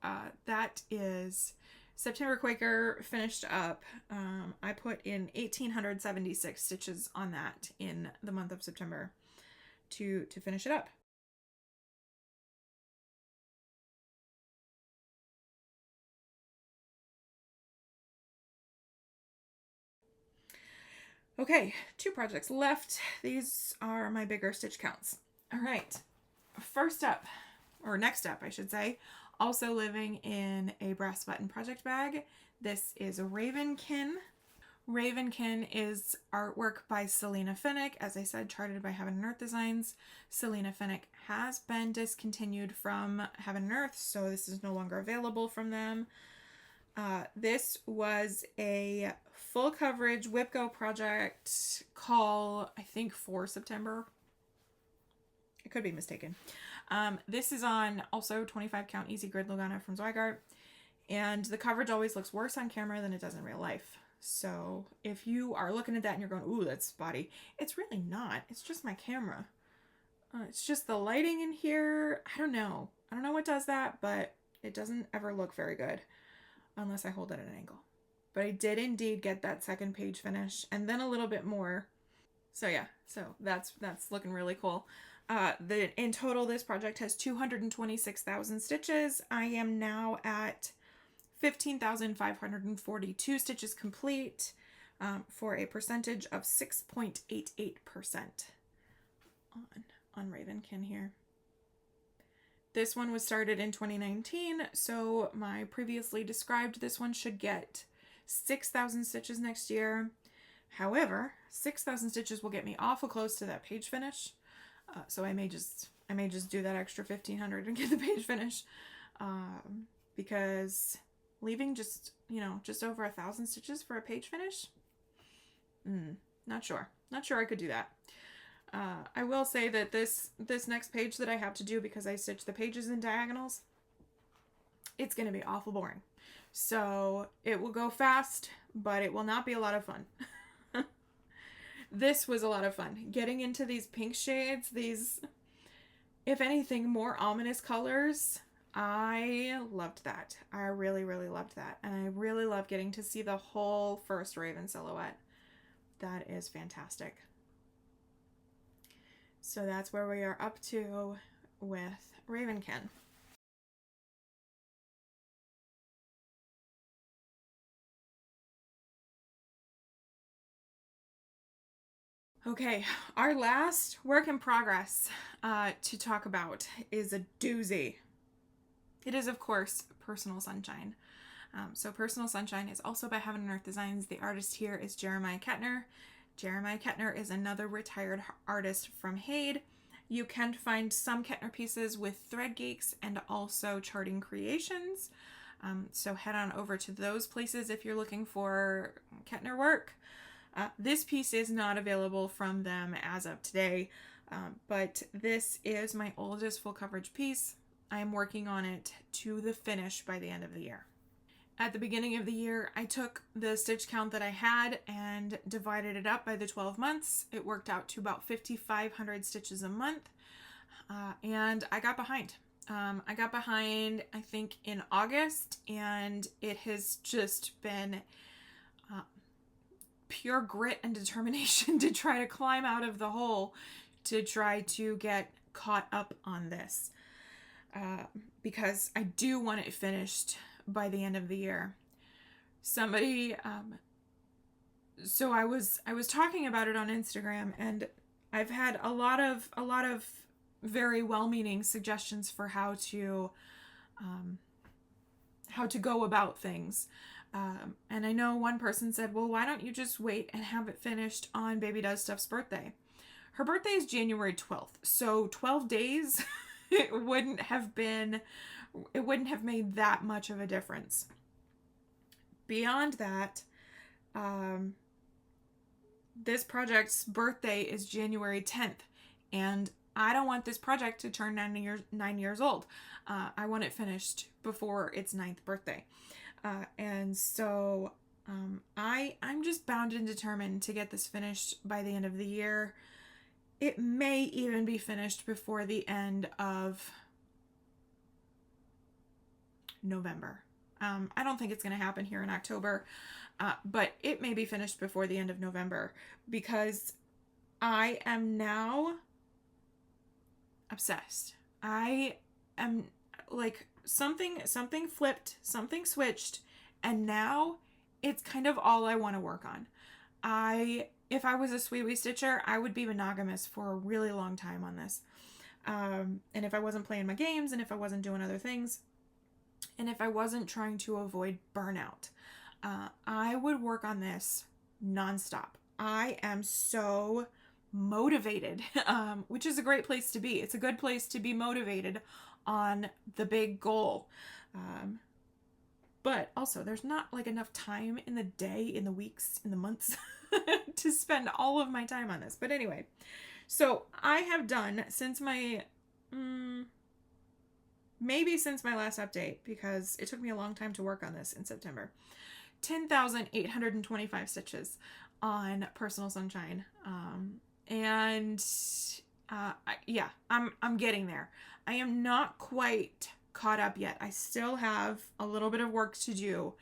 that is September Quaker finished up. I put in 1,876 stitches on that in the month of September to finish it up. Okay, 2 projects left. These are my bigger stitch counts. All right, first up, or next up, I should say, also living in a brass button project bag. This is Ravenkin. Ravenkin is artwork by Selena Finnick, as I said, charted by Heaven and Earth Designs. Selena Finnick has been discontinued from Heaven and Earth, so this is no longer available from them. This was a full coverage WhipGo project call, I think, for September. I could be mistaken. This is on also 25 count easy grid Lugana from Zweigart, and the coverage always looks worse on camera than it does in real life. So if you are looking at that and you're going, ooh, that's spotty, it's really not. It's just my camera. It's just the lighting in here. I don't know what does that, but it doesn't ever look very good unless I hold it at an angle. But I did indeed get that second page finish and then a little bit more. So yeah, so that's looking really cool. In total, this project has 226,000 stitches. I am now at 15,542 stitches complete, for a percentage of 6.88% on Ravenkin here. This one was started in 2019, so my previously described this one should get 6,000 stitches next year. However, 6,000 stitches will get me awful close to that page finish, so I may just do that extra 1,500 and get the page finish, because leaving just over 1,000 stitches for a page finish, not sure I could do that. I will say that this next page that I have to do, because I stitch the pages in diagonals, it's going to be awful boring. So it will go fast, but it will not be a lot of fun. This was a lot of fun. Getting into these pink shades, these, if anything, more ominous colors, I loved that. I really, really loved that. And I really love getting to see the whole first Raven silhouette. That is fantastic. So that's where we are up to with Ravenkin. Okay, our last work in progress to talk about is a doozy. It is, of course, Personal Sunshine. So Personal Sunshine is also by Heaven and Earth Designs. The artist here is Jeremiah Kettner. Jeremiah Kettner is another retired artist from HAED. You can find some Kettner pieces with Thread Geeks and also Charting Creations. So head on over to those places if you're looking for Kettner work. This piece is not available from them as of today, but this is my oldest full coverage piece. I'm working on it to the finish by the end of the year. At the beginning of the year, I took the stitch count that I had and divided it up by the 12 months. It worked out to about 5,500 stitches a month, and I got behind. I think, in August, and it has just been pure grit and determination to try to climb out of the hole to try to get caught up on this, because I do want it finished by the end of the year. Somebody so I was talking about it on Instagram, and I've had a lot of very well-meaning suggestions for how to go about things. And I know one person said, well, why don't you just wait and have it finished on Baby Does Stuff's birthday? Her birthday is January 12th, so 12 days it wouldn't have made that much of a difference. Beyond that, this project's birthday is January 10th, and I don't want this project to turn 9 years old. I want it finished before its 9th birthday. And so I'm just bound and determined to get this finished by the end of the year. It may even be finished before the end of November. I don't think it's going to happen here in October, but it may be finished before the end of November, because I am now obsessed. I am like, something flipped, something switched, and now it's kind of all I want to work on. If I was a sweet stitcher, I would be monogamous for a really long time on this. And if I wasn't playing my games, and if I wasn't doing other things, and if I wasn't trying to avoid burnout, I would work on this nonstop. I am so motivated, which is a great place to be. It's a good place to be motivated on the big goal. But also, there's not like enough time in the day, in the weeks, in the months to spend all of my time on this. But anyway, so I have done, since my maybe since my last update, because it took me a long time to work on this in September, 10,825 stitches on Personal Sunshine. Yeah, I'm getting there. I am not quite caught up yet. I still have a little bit of work to do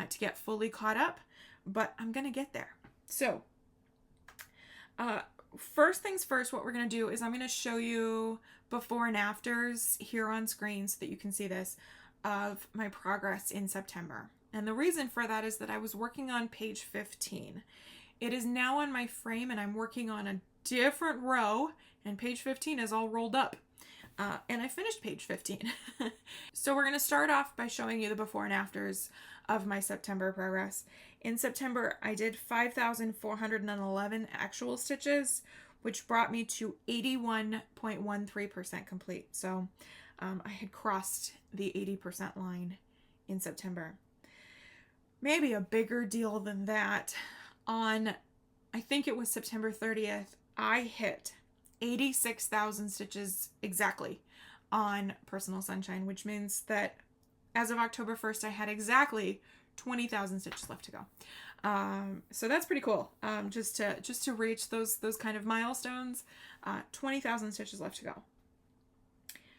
to get fully caught up, but I'm gonna get there. So first things first, what we're gonna do is I'm gonna show you before and afters here on screen so that you can see this, of my progress in September. And the reason for that is that I was working on page 15. It is now on my frame, and I'm working on a different row, and page 15 is all rolled up. And I finished page 15. So we're going to start off by showing you the before and afters of my September progress. In September, I did 5,411 actual stitches, which brought me to 81.13% complete. So I had crossed the 80% line in September. Maybe a bigger deal than that, on, I think it was September 30th, I hit 86,000 stitches exactly on Personal Sunshine, which means that as of October 1st, I had exactly 20,000 stitches left to go. So that's pretty cool. Just to reach those kind of milestones, 20,000 stitches left to go.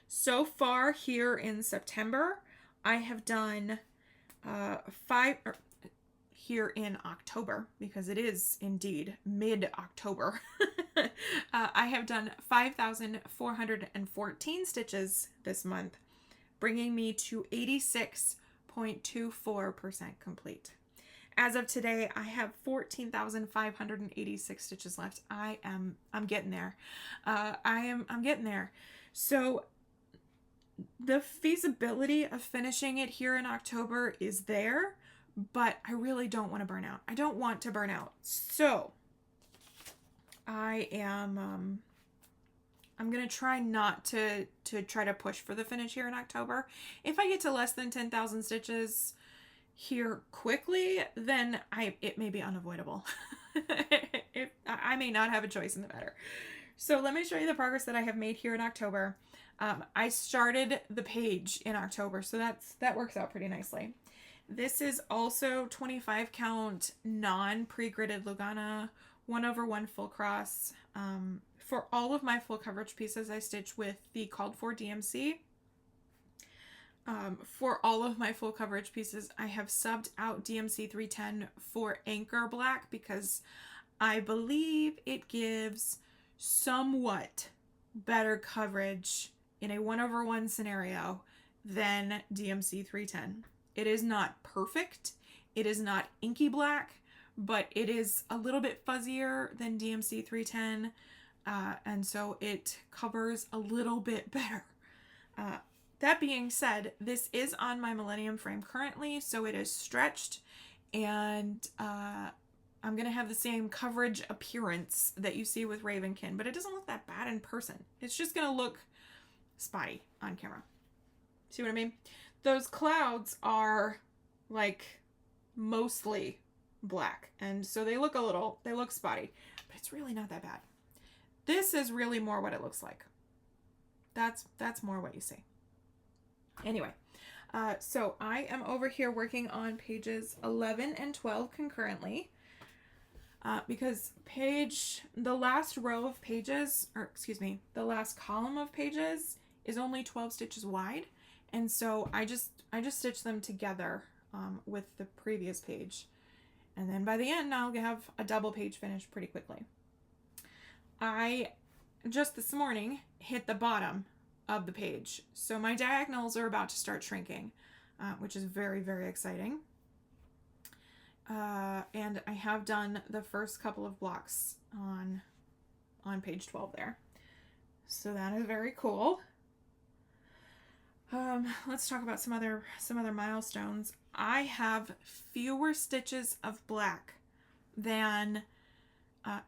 So far here in September, I have done here in October, because it is indeed mid-October, I have done 5,414 stitches this month, bringing me to 86.24% complete. As of today, I have 14,586 stitches left. I'm getting there. I'm getting there. So the feasibility of finishing it here in October is there, but I really don't want to burn out. I don't want to burn out. So I'm going to try not to try to push for the finish here in October. If I get to less than 10,000 stitches here quickly, then it may be unavoidable. I may not have a choice in the matter. So let me show you the progress that I have made here in October. I started the page in October, so that works out pretty nicely. This is also 25 count non-pre-gridded Lugana 1/1 full cross. For all of my full coverage pieces, I stitch with the called for DMC. For all of my full coverage pieces, I have subbed out DMC 310 for Anchor Black, because I believe it gives somewhat better coverage in a 1/1 scenario than DMC 310. It is not perfect. It is not inky black, but it is a little bit fuzzier than DMC 310. And so it covers a little bit better. That being said, this is on my Millennium frame currently, so it is stretched, and I'm going to have the same coverage appearance that you see with Ravenkin, but it doesn't look that bad in person. It's just going to look spotty on camera. See what I mean? Those clouds are like mostly black, and so they look spotty, but it's really not that bad. This is really more what it looks like. That's more what you see. Anyway, so I am over here working on pages 11 and 12 concurrently, because the last row of pages, or excuse me, the last column of pages is only 12 stitches wide, and so I just stitch them together with the previous page, and then by the end I'll have a double page finished pretty quickly. I just this morning hit the bottom of the page, so my diagonals are about to start shrinking, which is very, very exciting. And I have done the first couple of blocks on page 12 there, so that is very cool. Let's talk about some other milestones. I have fewer stitches of black than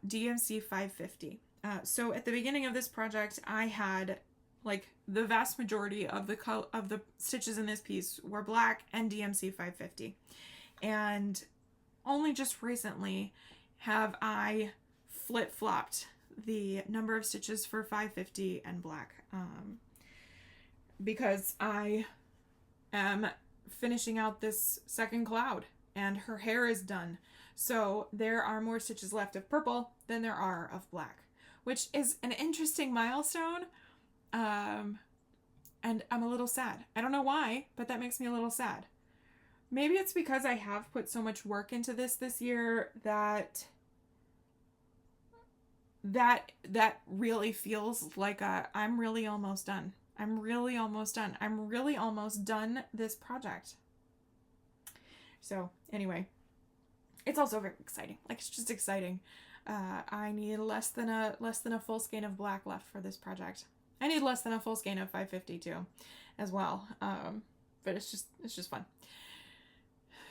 DMC 550. So at the beginning of this project, I had like the vast majority of the stitches in this piece were black and DMC 550, and only just recently have I flip-flopped the number of stitches for 550 and black, because I am finishing out this second cloud and her hair is done. So there are more stitches left of purple than there are of black, which is an interesting milestone. And I'm a little sad. I don't know why, but that makes me a little sad. Maybe it's because I have put so much work into this year that really feels like I'm really almost done. I'm really almost done this project. So anyway, it's also very exciting. Like, it's just exciting. I need less than a full skein of black left for this project. I need less than a full skein of 550 too, as well. But it's just fun.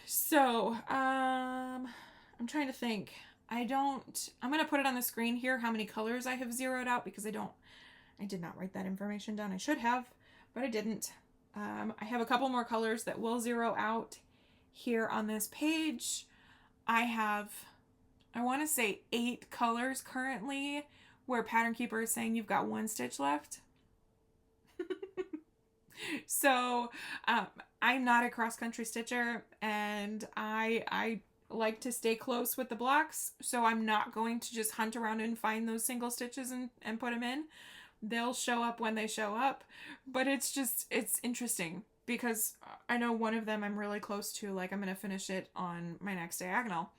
So, I'm trying to think. I'm going to put it on the screen here how many colors I have zeroed out, because I did not write that information down. I should have, but I didn't. I have a couple more colors that will zero out here on this page. I want to say 8 colors currently, where Pattern Keeper is saying you've got 1 stitch left. So, I'm not a cross-country stitcher, and I like to stay close with the blocks, so I'm not going to just hunt around and find those single stitches and put them in. They'll show up when they show up, but it's interesting, because I know one of them I'm really close to, like I'm going to finish it on my next diagonal.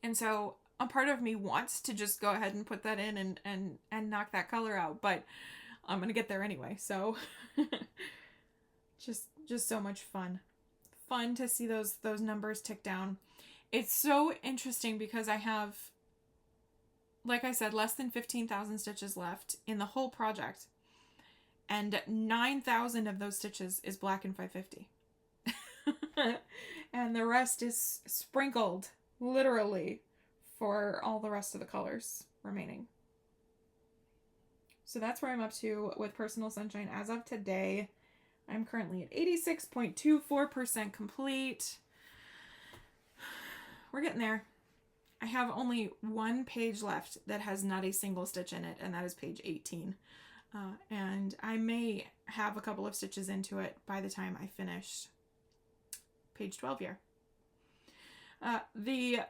And so a part of me wants to just go ahead and put that in and knock that color out, but I'm going to get there anyway. So just so much fun to see those numbers tick down. It's so interesting because I have, like I said, less than 15,000 stitches left in the whole project, and 9,000 of those stitches is black and 550. And the rest is sprinkled, literally, for all the rest of the colors remaining. So that's where I'm up to with Personal Sunshine as of today. I'm currently at 86.24% complete. We're getting there. I have only 1 page left that has not a single stitch in it, and that is page 18. And I may have a couple of stitches into it by the time I finish page 12 here. The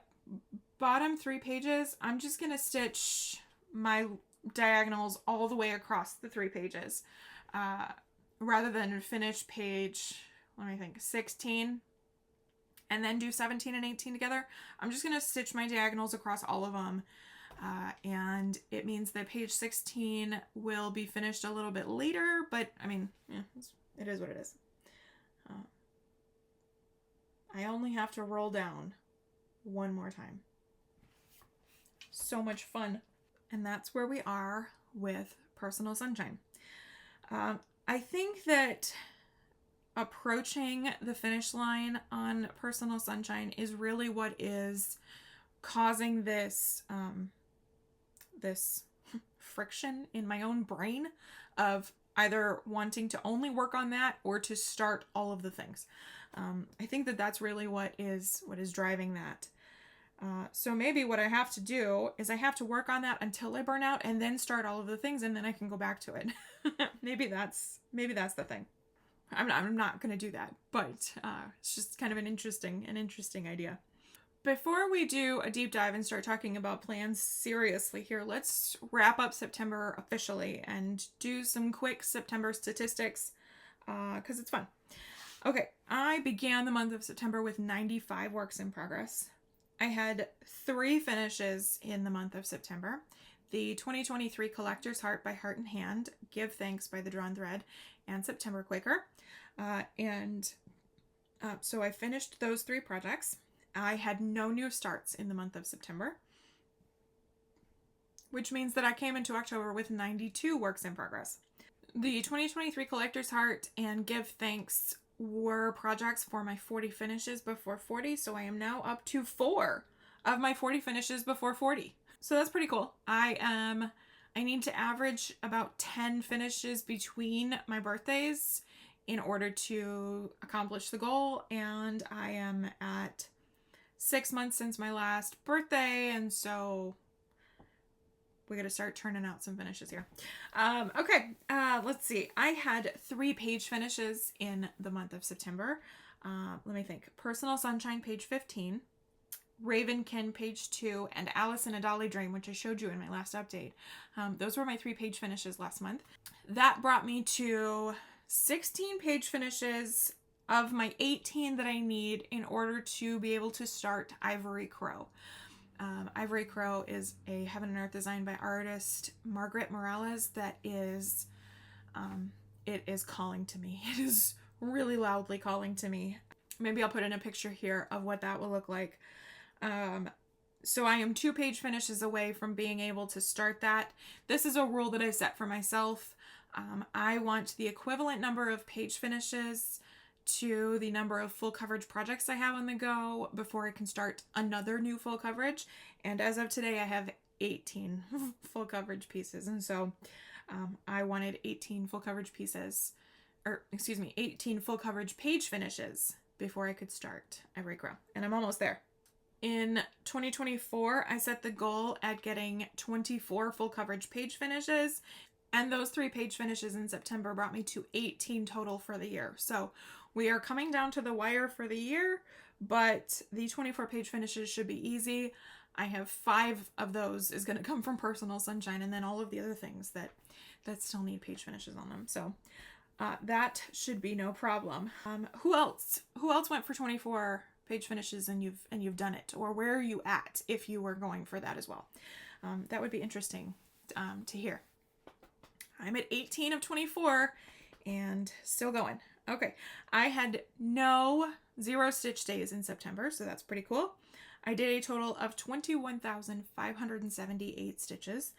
bottom 3 pages, I'm just going to stitch my diagonals all the way across the 3 pages. Rather than finish page, 16, and then do 17 and 18 together, I'm just going to stitch my diagonals across all of them. And it means that page 16 will be finished a little bit later, but I mean, yeah, it is what it is. I only have to roll down 1 more time. So much fun. And that's where we are with Personal Sunshine. I think that approaching the finish line on Personal Sunshine is really what is causing this this friction in my own brain of either wanting to only work on that or to start all of the things. I think that that's really what is driving that. So maybe what I have to do is I have to work on that until I burn out and then start all of the things, and then I can go back to it. maybe that's the thing. I'm not going to do that, but it's just kind of an interesting idea. Before we do a deep dive and start talking about plans seriously here, let's wrap up September officially and do some quick September statistics because it's fun. Okay, I began the month of September with 95 works in progress. I had 3 finishes in the month of September. The 2023 Collector's Heart by Heart and Hand, Give Thanks by The Drawn Thread, and September Quaker. So I finished those 3 projects. I had no new starts in the month of September, which means that I came into October with 92 works in progress. The 2023 Collector's Heart and Give Thanks were projects for my 40 finishes before 40, so I am now up to 4 of my 40 finishes before 40. So that's pretty cool. I need to average about 10 finishes between my birthdays in order to accomplish the goal, and I am at 6 months since my last birthday, and so we got to start turning out some finishes here. Let's see. I had 3 page finishes in the month of September. Let me think. Personal Sunshine, page 15. Ravenkin, page 2. And Alice in a Dolly Dream, which I showed you in my last update. Those were my 3 page finishes last month. That brought me to 16 page finishes of my 18 that I need in order to be able to start Ivory Crow. Ivory Crow is a Heaven and Earth design by artist Margaret Morales that is, it is calling to me. It is really loudly calling to me. Maybe I'll put in a picture here of what that will look like. So I am 2 page finishes away from being able to start that. This is a rule that I set for myself. I want the equivalent number of page finishes to the number of full coverage projects I have on the go before I can start another new full coverage. And as of today, I have 18 full coverage pieces. And so I wanted 18 full coverage pieces, 18 full coverage page finishes before I could start Ivory Crow. And I'm almost there. In 2024, I set the goal at getting 24 full coverage page finishes. And those 3 page finishes in September brought me to 18 total for the year. So we are coming down to the wire for the year, but the 24 page finishes should be easy. I have 5 of those is going to come from Personal Sunshine, and then all of the other things that still need page finishes on them. So that should be no problem. Who else went for 24 page finishes and you've done it? Or where are you at if you were going for that as well? That would be interesting to hear. I'm at 18 of 24 and still going. Okay, I had 0 stitch days in September, so that's pretty cool. I did a total of 21,578 stitches,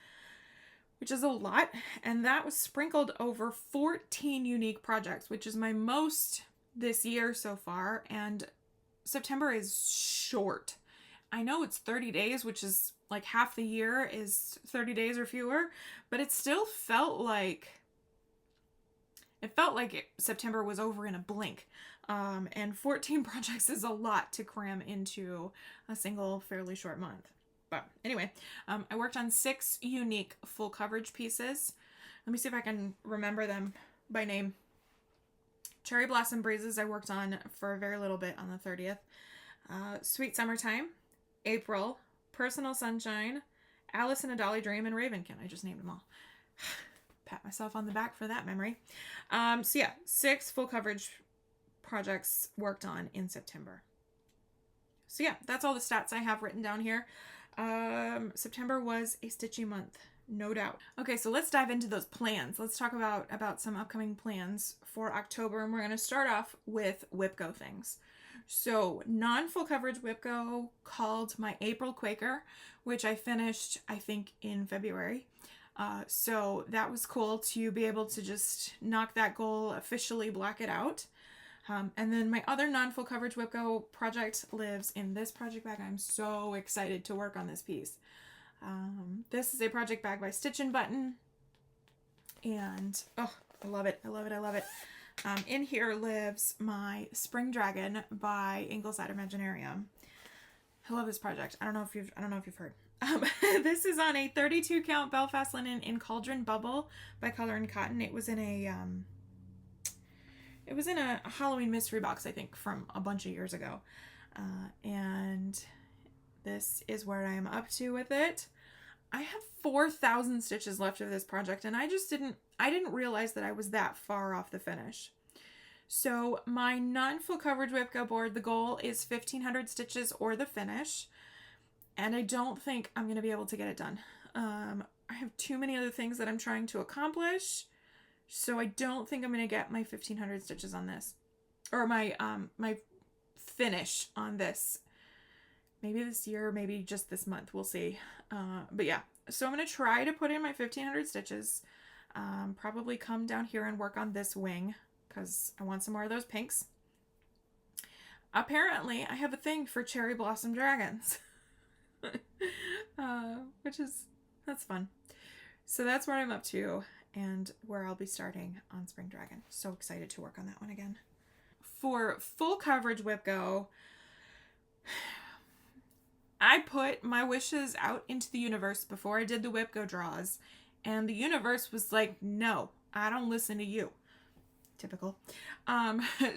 which is a lot, and that was sprinkled over 14 unique projects, which is my most this year so far, and September is short. I know it's 30 days, which is like half the year is 30 days or fewer, but it still felt like September was over in a blink. And 14 projects is a lot to cram into a single fairly short month. But anyway, I worked on 6 unique full coverage pieces. Let me see if I can remember them by name. Cherry Blossom Breezes I worked on for a very little bit on the 30th. Sweet Summertime, April, Personal Sunshine, Alice in a Dolly Dream, and Ravenkin. I just named them all. Pat myself on the back for that memory. So yeah, 6 full coverage projects worked on in September. So yeah, that's all the stats I have written down here. September was a stitchy month, no doubt. Okay, so let's dive into those plans. Let's talk about some upcoming plans for October, and we're going to start off with WIPGO things. So non-full coverage WIPGO called my April Quaker, which I finished, I think, in February. So that was cool to be able to just knock that goal, officially block it out. And then my other non-full coverage WIPGO project lives in this project bag. I'm so excited to work on this piece. This is a project bag by Stitch and Button. And I love it. I love it. I love it. In here lives my Spring Dragon by Ingleside Imaginarium. I love this project. I don't know if you've heard. This is on a 32 count Belfast linen in Cauldron Bubble by Color and Cotton. It was in a Halloween mystery box, I think, from a bunch of years ago. And this is where I am up to with it. I have 4,000 stitches left of this project, and I didn't realize that I was that far off the finish. So my non-full coverage whip go board, the goal is 1,500 stitches or the finish, and I don't think I'm going to be able to get it done. I have too many other things that I'm trying to accomplish, so I don't think I'm going to get my 1,500 stitches on this, or my my finish on this. Maybe this year, maybe just this month. We'll see. But yeah, so I'm going to try to put in my 1,500 stitches. Probably come down here and work on this wing because I want some more of those pinks. Apparently, I have a thing for cherry blossom dragons. That's fun. So that's where I'm up to and where I'll be starting on Spring Dragon. So excited to work on that one again. For full coverage whip go, I put my wishes out into the universe before I did the whip go draws, and the universe was like, no, I don't listen to you. Typical.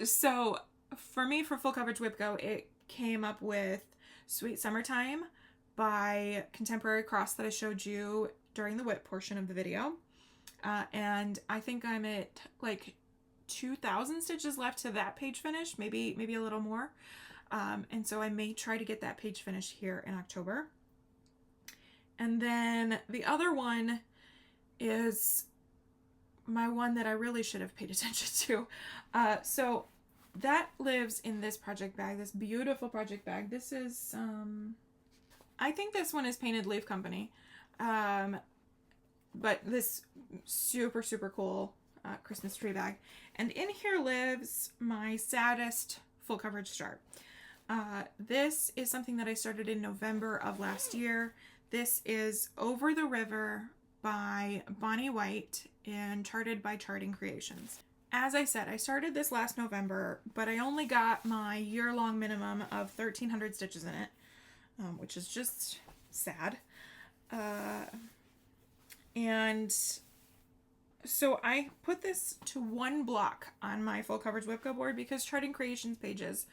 So for me, for full coverage whip go, it came up with Sweet Summertime by Contemporary Cross that I showed you during the whip portion of the video. And I think I'm at like 2,000 stitches left to that page finish, maybe a little more. And so I may try to get that page finished here in October. And then the other one is my one that I really should have paid attention to. So that lives in this project bag, this beautiful project bag. This is, I think this one is Painted Leaf Company. But this super, super cool Christmas tree bag. And in here lives my saddest full coverage start. This is something that I started in November of last year. This is Over the River by Bonnie White and charted by Charting Creations. As I said, I started this last November, but I only got my year-long minimum of 1,300 stitches in it, which is just sad. And so I put this to one block on my full coverage whip go board because Charting Creations pages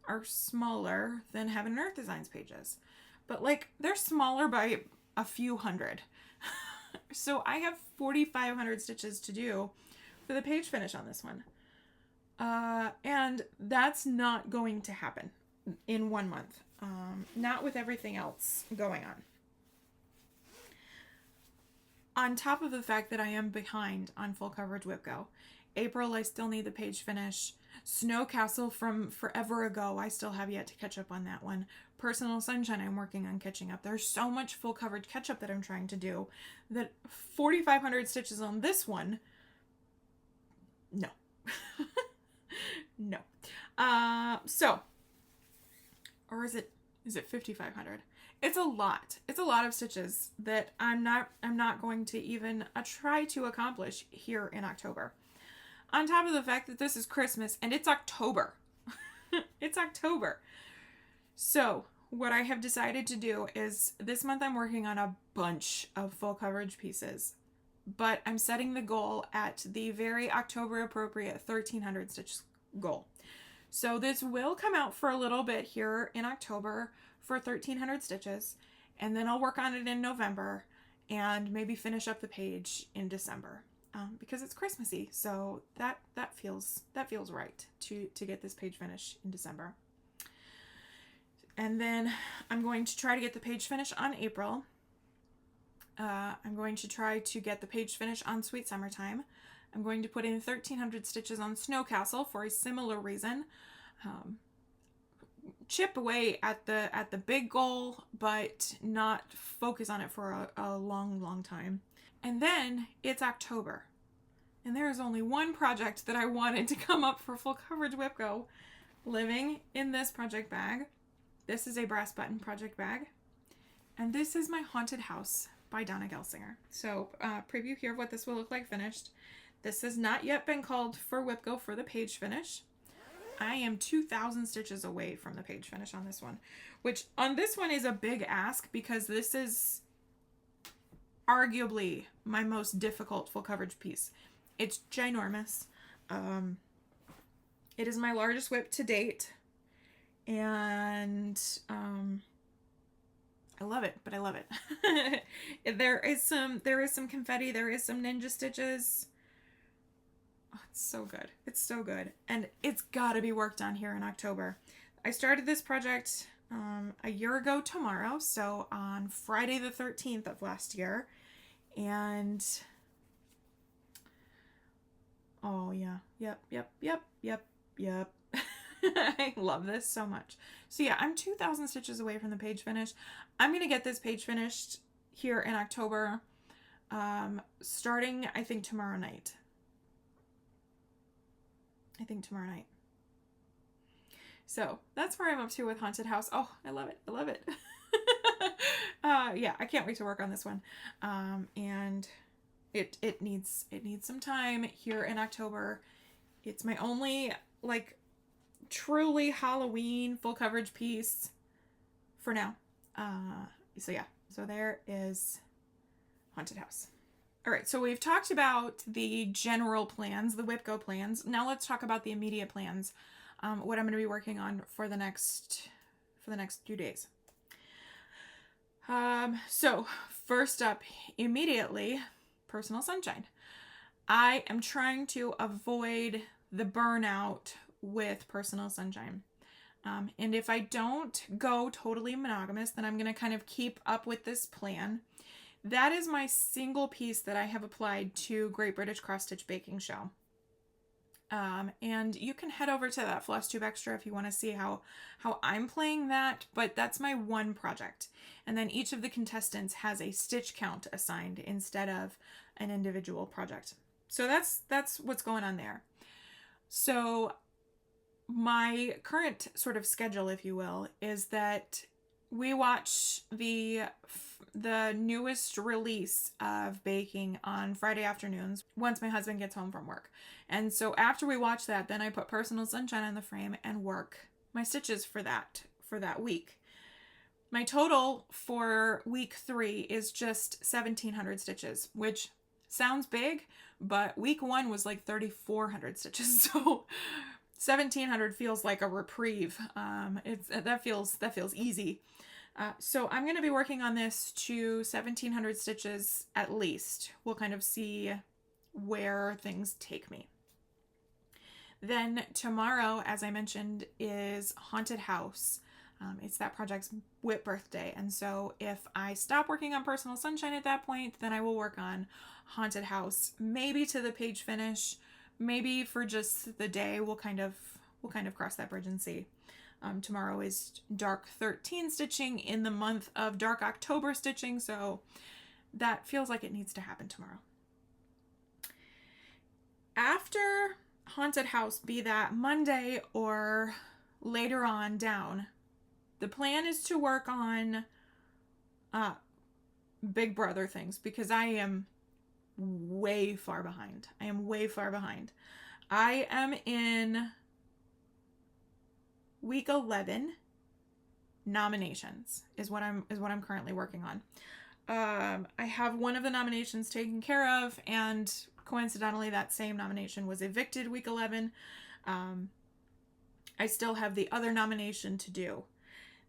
are smaller than Heaven and Earth Designs pages. But like, they're smaller by a few hundred. So I have 4,500 stitches to do for the page finish on this one. And that's not going to happen in 1 month. Not with everything else going on. On top of the fact that I am behind on full coverage whip go. April, I still need the page finish. Snow Castle from forever ago, I still have yet to catch up on that one. Personal Sunshine, I'm working on catching up. There's so much full coverage catch up that I'm trying to do that 4,500 stitches on this one, no. No. So, or is it 5,500? It's a lot. It's a lot of stitches that I'm not going to even try to accomplish here in October. On top of the fact that this is Christmas and it's October. It's October. So what I have decided to do is this month I'm working on a bunch of full coverage pieces, but I'm setting the goal at the very October appropriate 1,300 stitch goal. So this will come out for a little bit here in October for 1,300 stitches, and then I'll work on it in November and maybe finish up the page in December. Because it's Christmassy, so that feels right to get this page finish in December. And then I'm going to try to get the page finish on April. I'm going to try to get the page finish on Sweet Summertime. I'm going to put in 1,300 stitches on Snow Castle for a similar reason. Chip away at the big goal, but not focus on it for a long time. And then it's October. And there is only one project that I wanted to come up for full coverage whip go living in this project bag. This is a brass button project bag. And this is my Haunted House by Donna Gelsinger. So preview here of what this will look like finished. This has not yet been called for whip go for the page finish. I am 2,000 stitches away from the page finish on this one, which on this one is a big ask because this is arguably my most difficult full coverage piece. It's ginormous. It is my largest whip to date, and I love it, but I love it. There is some confetti, there is some ninja stitches. Oh, it's so good. It's so good. And it's got to be worked on here in October. I started this project a year ago tomorrow, so on Friday the 13th of last year. And oh yeah, yep. I love this so much. So yeah, I'm 2,000 stitches away from the page finish. I'm gonna get this page finished here in October, starting I think tomorrow night. So that's where I'm up to with Haunted House. Oh, I love it. I love it. Yeah, I can't wait to work on this one. And it needs some time here in October. It's my only like truly Halloween full coverage piece for now. So yeah, so there is Haunted House. All right, so we've talked about the general plans, the whip go plans. Now let's talk about the immediate plans. What I'm going to be working on for the next few days. So first up, immediately, personal sunshine. I am trying to avoid the burnout with personal sunshine. And if I don't go totally monogamous, then I'm going to kind of keep up with this plan. That is my single piece that I have applied to Great British Cross Stitch Baking Show. And you can head over to that FlossTube Extra if you want to see how I'm playing that, but that's my one project. And then each of the contestants has a stitch count assigned instead of an individual project. So that's what's going on there. So my current sort of schedule, if you will, is that we watch the newest release of baking on Friday afternoons once my husband gets home from work. And so after we watch that, then I put Personal Sunshine on the frame and work my stitches for that week. My total for week 3 is just 1,700 stitches, which sounds big, but week 1 was like 3,400 stitches. So 1,700 feels like a reprieve. That feels easy. So I'm going to be working on this to 1,700 stitches at least. We'll kind of see where things take me. Then tomorrow, as I mentioned, is Haunted House. It's that project's whip birthday. And so if I stop working on Personal Sunshine at that point, then I will work on Haunted House, maybe to the page finish, maybe for just the day. We'll kind of cross that bridge and see. Tomorrow is Dark 13 stitching in the month of Dark October stitching, so that feels like it needs to happen tomorrow. After Haunted House, be that Monday or later on down, the plan is to work on Big Brother things because I am way far behind. I am in week 11 nominations is what I'm currently working on. I have one of the nominations taken care of, and coincidentally that same nomination was evicted week 11. I still have the other nomination to do.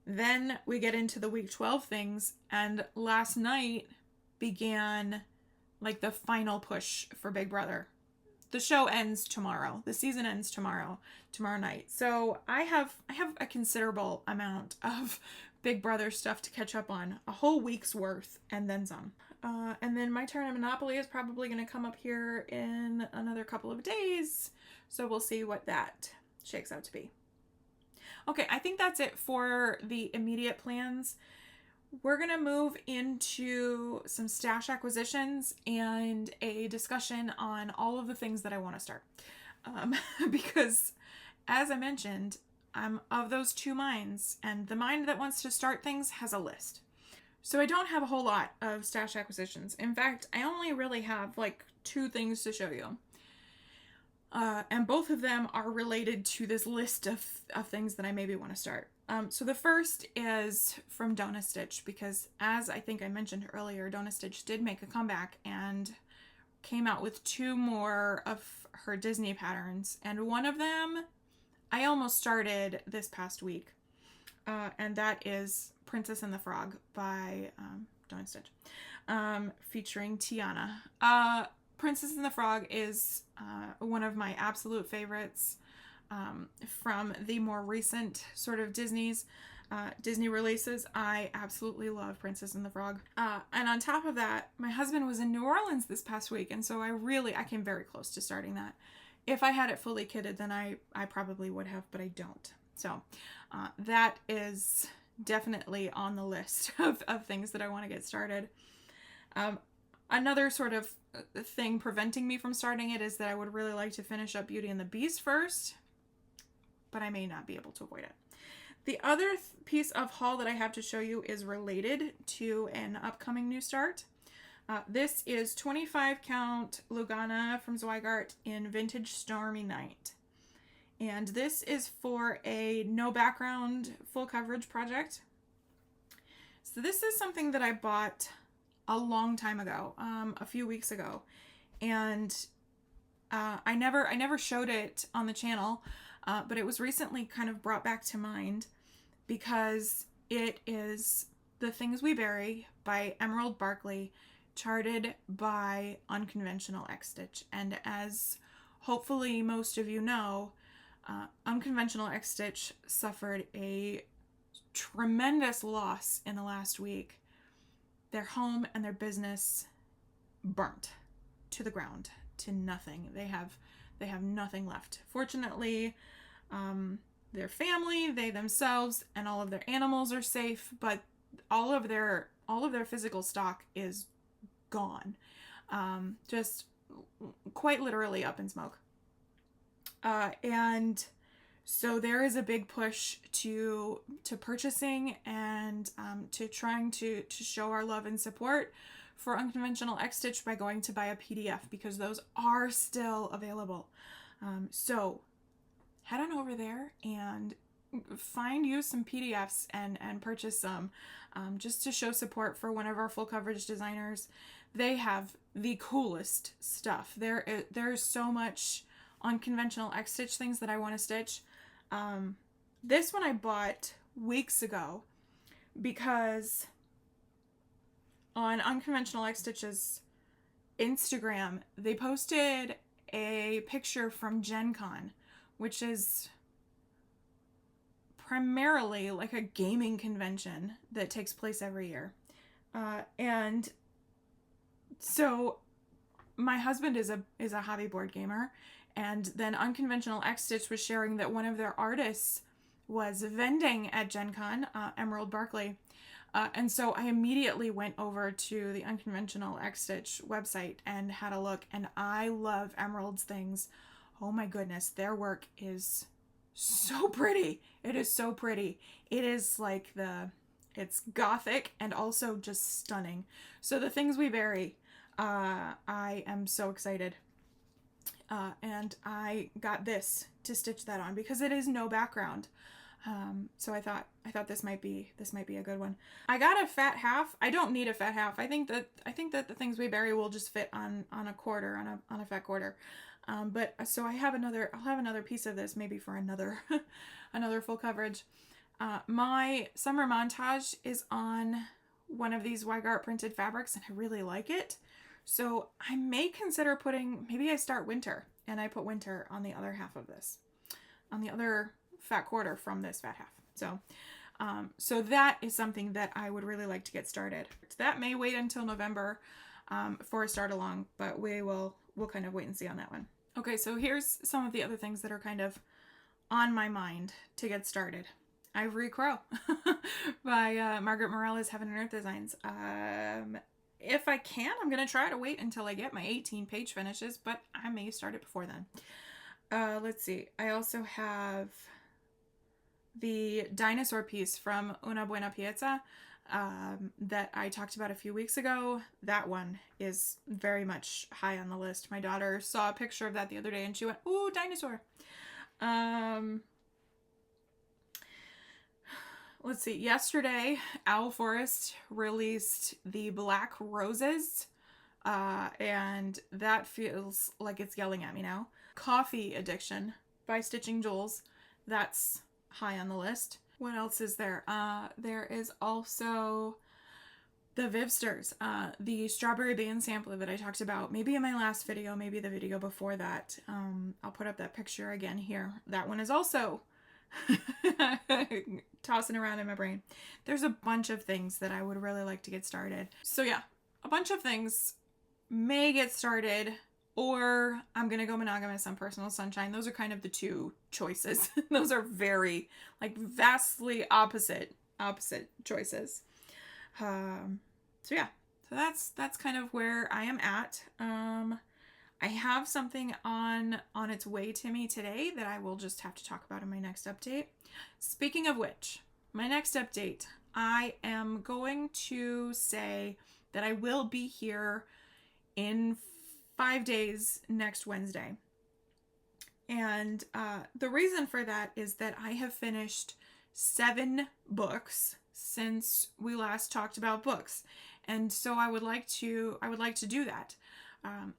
Then we get into the week 12 things, and last night began like the final push for Big Brother. The show ends tomorrow. The season ends tomorrow night. So I have a considerable amount of Big Brother stuff to catch up on, a whole week's worth and then some. And then my turn of Monopoly is probably going to come up here in another couple of days. So we'll see what that shakes out to be. Okay, I think that's it for the immediate plans. We're going to move into some stash acquisitions and a discussion on all of the things that I want to start. Because, as I mentioned, I'm of those two minds, and the mind that wants to start things has a list. So I don't have a whole lot of stash acquisitions. In fact, I only really have like 2 things to show you. And both of them are related to this list of things that I maybe want to start. So the first is from DoNaStitch, because as I think I mentioned earlier, DoNaStitch did make a comeback and came out with 2 more of her Disney patterns. And one of them I almost started this past week. And that is Princess and the Frog by DoNaStitch, featuring Tiana. Princess and the Frog is one of my absolute favorites from the more recent sort of Disney releases. I absolutely love Princess and the Frog. And on top of that, my husband was in New Orleans this past week, and so I came very close to starting that. If I had it fully kitted, then I probably would have, but I don't. So that is definitely on the list of things that I want to get started. Another sort of thing preventing me from starting it is that I would really like to finish up Beauty and the Beast first, but I may not be able to avoid it. The other piece of haul that I have to show you is related to an upcoming new start. This is 25 count Lugana from Zweigart in Vintage Stormy Night. And this is for a no background full coverage project. So this is something that I bought a long time ago, a few weeks ago. And I never showed it on the channel, but it was recently kind of brought back to mind because it is The Things We Bury by Emerald Barkley, charted by Unconventional X-Stitch. And as hopefully most of you know, Unconventional X-Stitch suffered a tremendous loss in the last week. Their home and their business burnt to the ground, to nothing. They have nothing left. Fortunately, their family, they themselves, and all of their animals are safe, but all of their physical stock is gone. Just quite literally up in smoke. And so there is a big push to purchasing and to trying to show our love and support for Unconventional X-Stitch by going to buy a PDF, because those are still available. So head on over there and find you some PDFs and purchase some, just to show support for one of our full coverage designers. They have the coolest stuff. There's so much Unconventional X-Stitch things that I want to stitch. This one I bought weeks ago because on Unconventional X-Stitch's Instagram, they posted a picture from Gen Con, which is primarily like a gaming convention that takes place every year. And so my husband is a hobby board gamer, and then Unconventional X-Stitch was sharing that one of their artists was vending at Gen Con, Emerald Barkley. And so I immediately went over to the Unconventional X-Stitch website and had a look, and I love Emerald's things. Oh my goodness, their work is so pretty. It is so pretty. It is like it's gothic and also just stunning. So The Things We Bury, I am so excited. And I got this to stitch that on because it is no background. So I thought this might be a good one. I got a fat half. I don't need a fat half. I think that The Things We Bury will just fit on a quarter, on a fat quarter. But so I'll have another piece of this maybe for another another full coverage. My summer montage is on one of these Zweigart printed fabrics, and I really like it. So I may consider maybe I start winter and I put winter on the other half of this, on the other fat quarter from this fat half. So, so that is something that I would really like to get started. That may wait until November for a start along, but we'll kind of wait and see on that one. Okay, so here's some of the other things that are kind of on my mind to get started. Ivory Crow by Margaret Morales, Heaven and Earth Designs. If I can, I'm going to try to wait until I get my 18-page finishes, but I may start it before then. Let's see. I also have the dinosaur piece from Una Buena Piezza. that I talked about a few weeks ago. That one is very much high on the list. My daughter saw a picture of that the other day and she went, "Ooh, dinosaur." Let's see. Yesterday, Owl Forest released the Black Roses, and that feels like it's yelling at me now. Coffee Addiction by Stitching Jules. That's high on the list. What else is there? There is also the Vivsters, the strawberry band sampler that I talked about, maybe in my last video, maybe the video before that. I'll put up that picture again here. That one is also tossing around in my brain. There's a bunch of things that I would really like to get started. So yeah, a bunch of things may get started, or I'm gonna go monogamous on Personal Sunshine. Those are kind of the two choices. Those are very, like, vastly opposite choices. So yeah, so that's kind of where I am at. I have something on its way to me today that I will just have to talk about in my next update. Speaking of which, my next update, I am going to say that I will be here in 5 days next Wednesday. And the reason for that is that I have finished 7 books since we last talked about books. And so I would like to do that.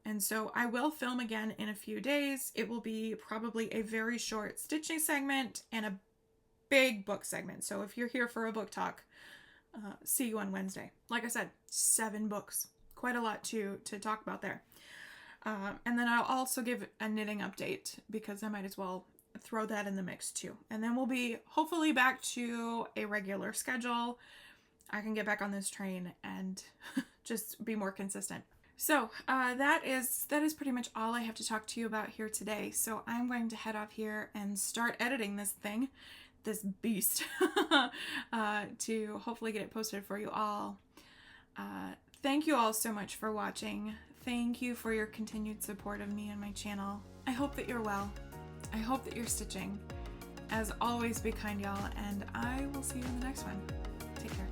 And so I will film again in a few days. It will be probably a very short stitching segment and a big book segment. So if you're here for a book talk, see you on Wednesday. Like I said, 7 books. Quite a lot to talk about there. And then I'll also give a knitting update because I might as well throw that in the mix too. And then we'll be hopefully back to a regular schedule. I can get back on this train and just be more consistent. So that is pretty much all I have to talk to you about here today. So I'm going to head off here and start editing this thing, this beast, to hopefully get it posted for you all. Thank you all so much for watching. Thank you for your continued support of me and my channel. I hope that you're well. I hope that you're stitching. As always, be kind, y'all, and I will see you in the next one. Take care.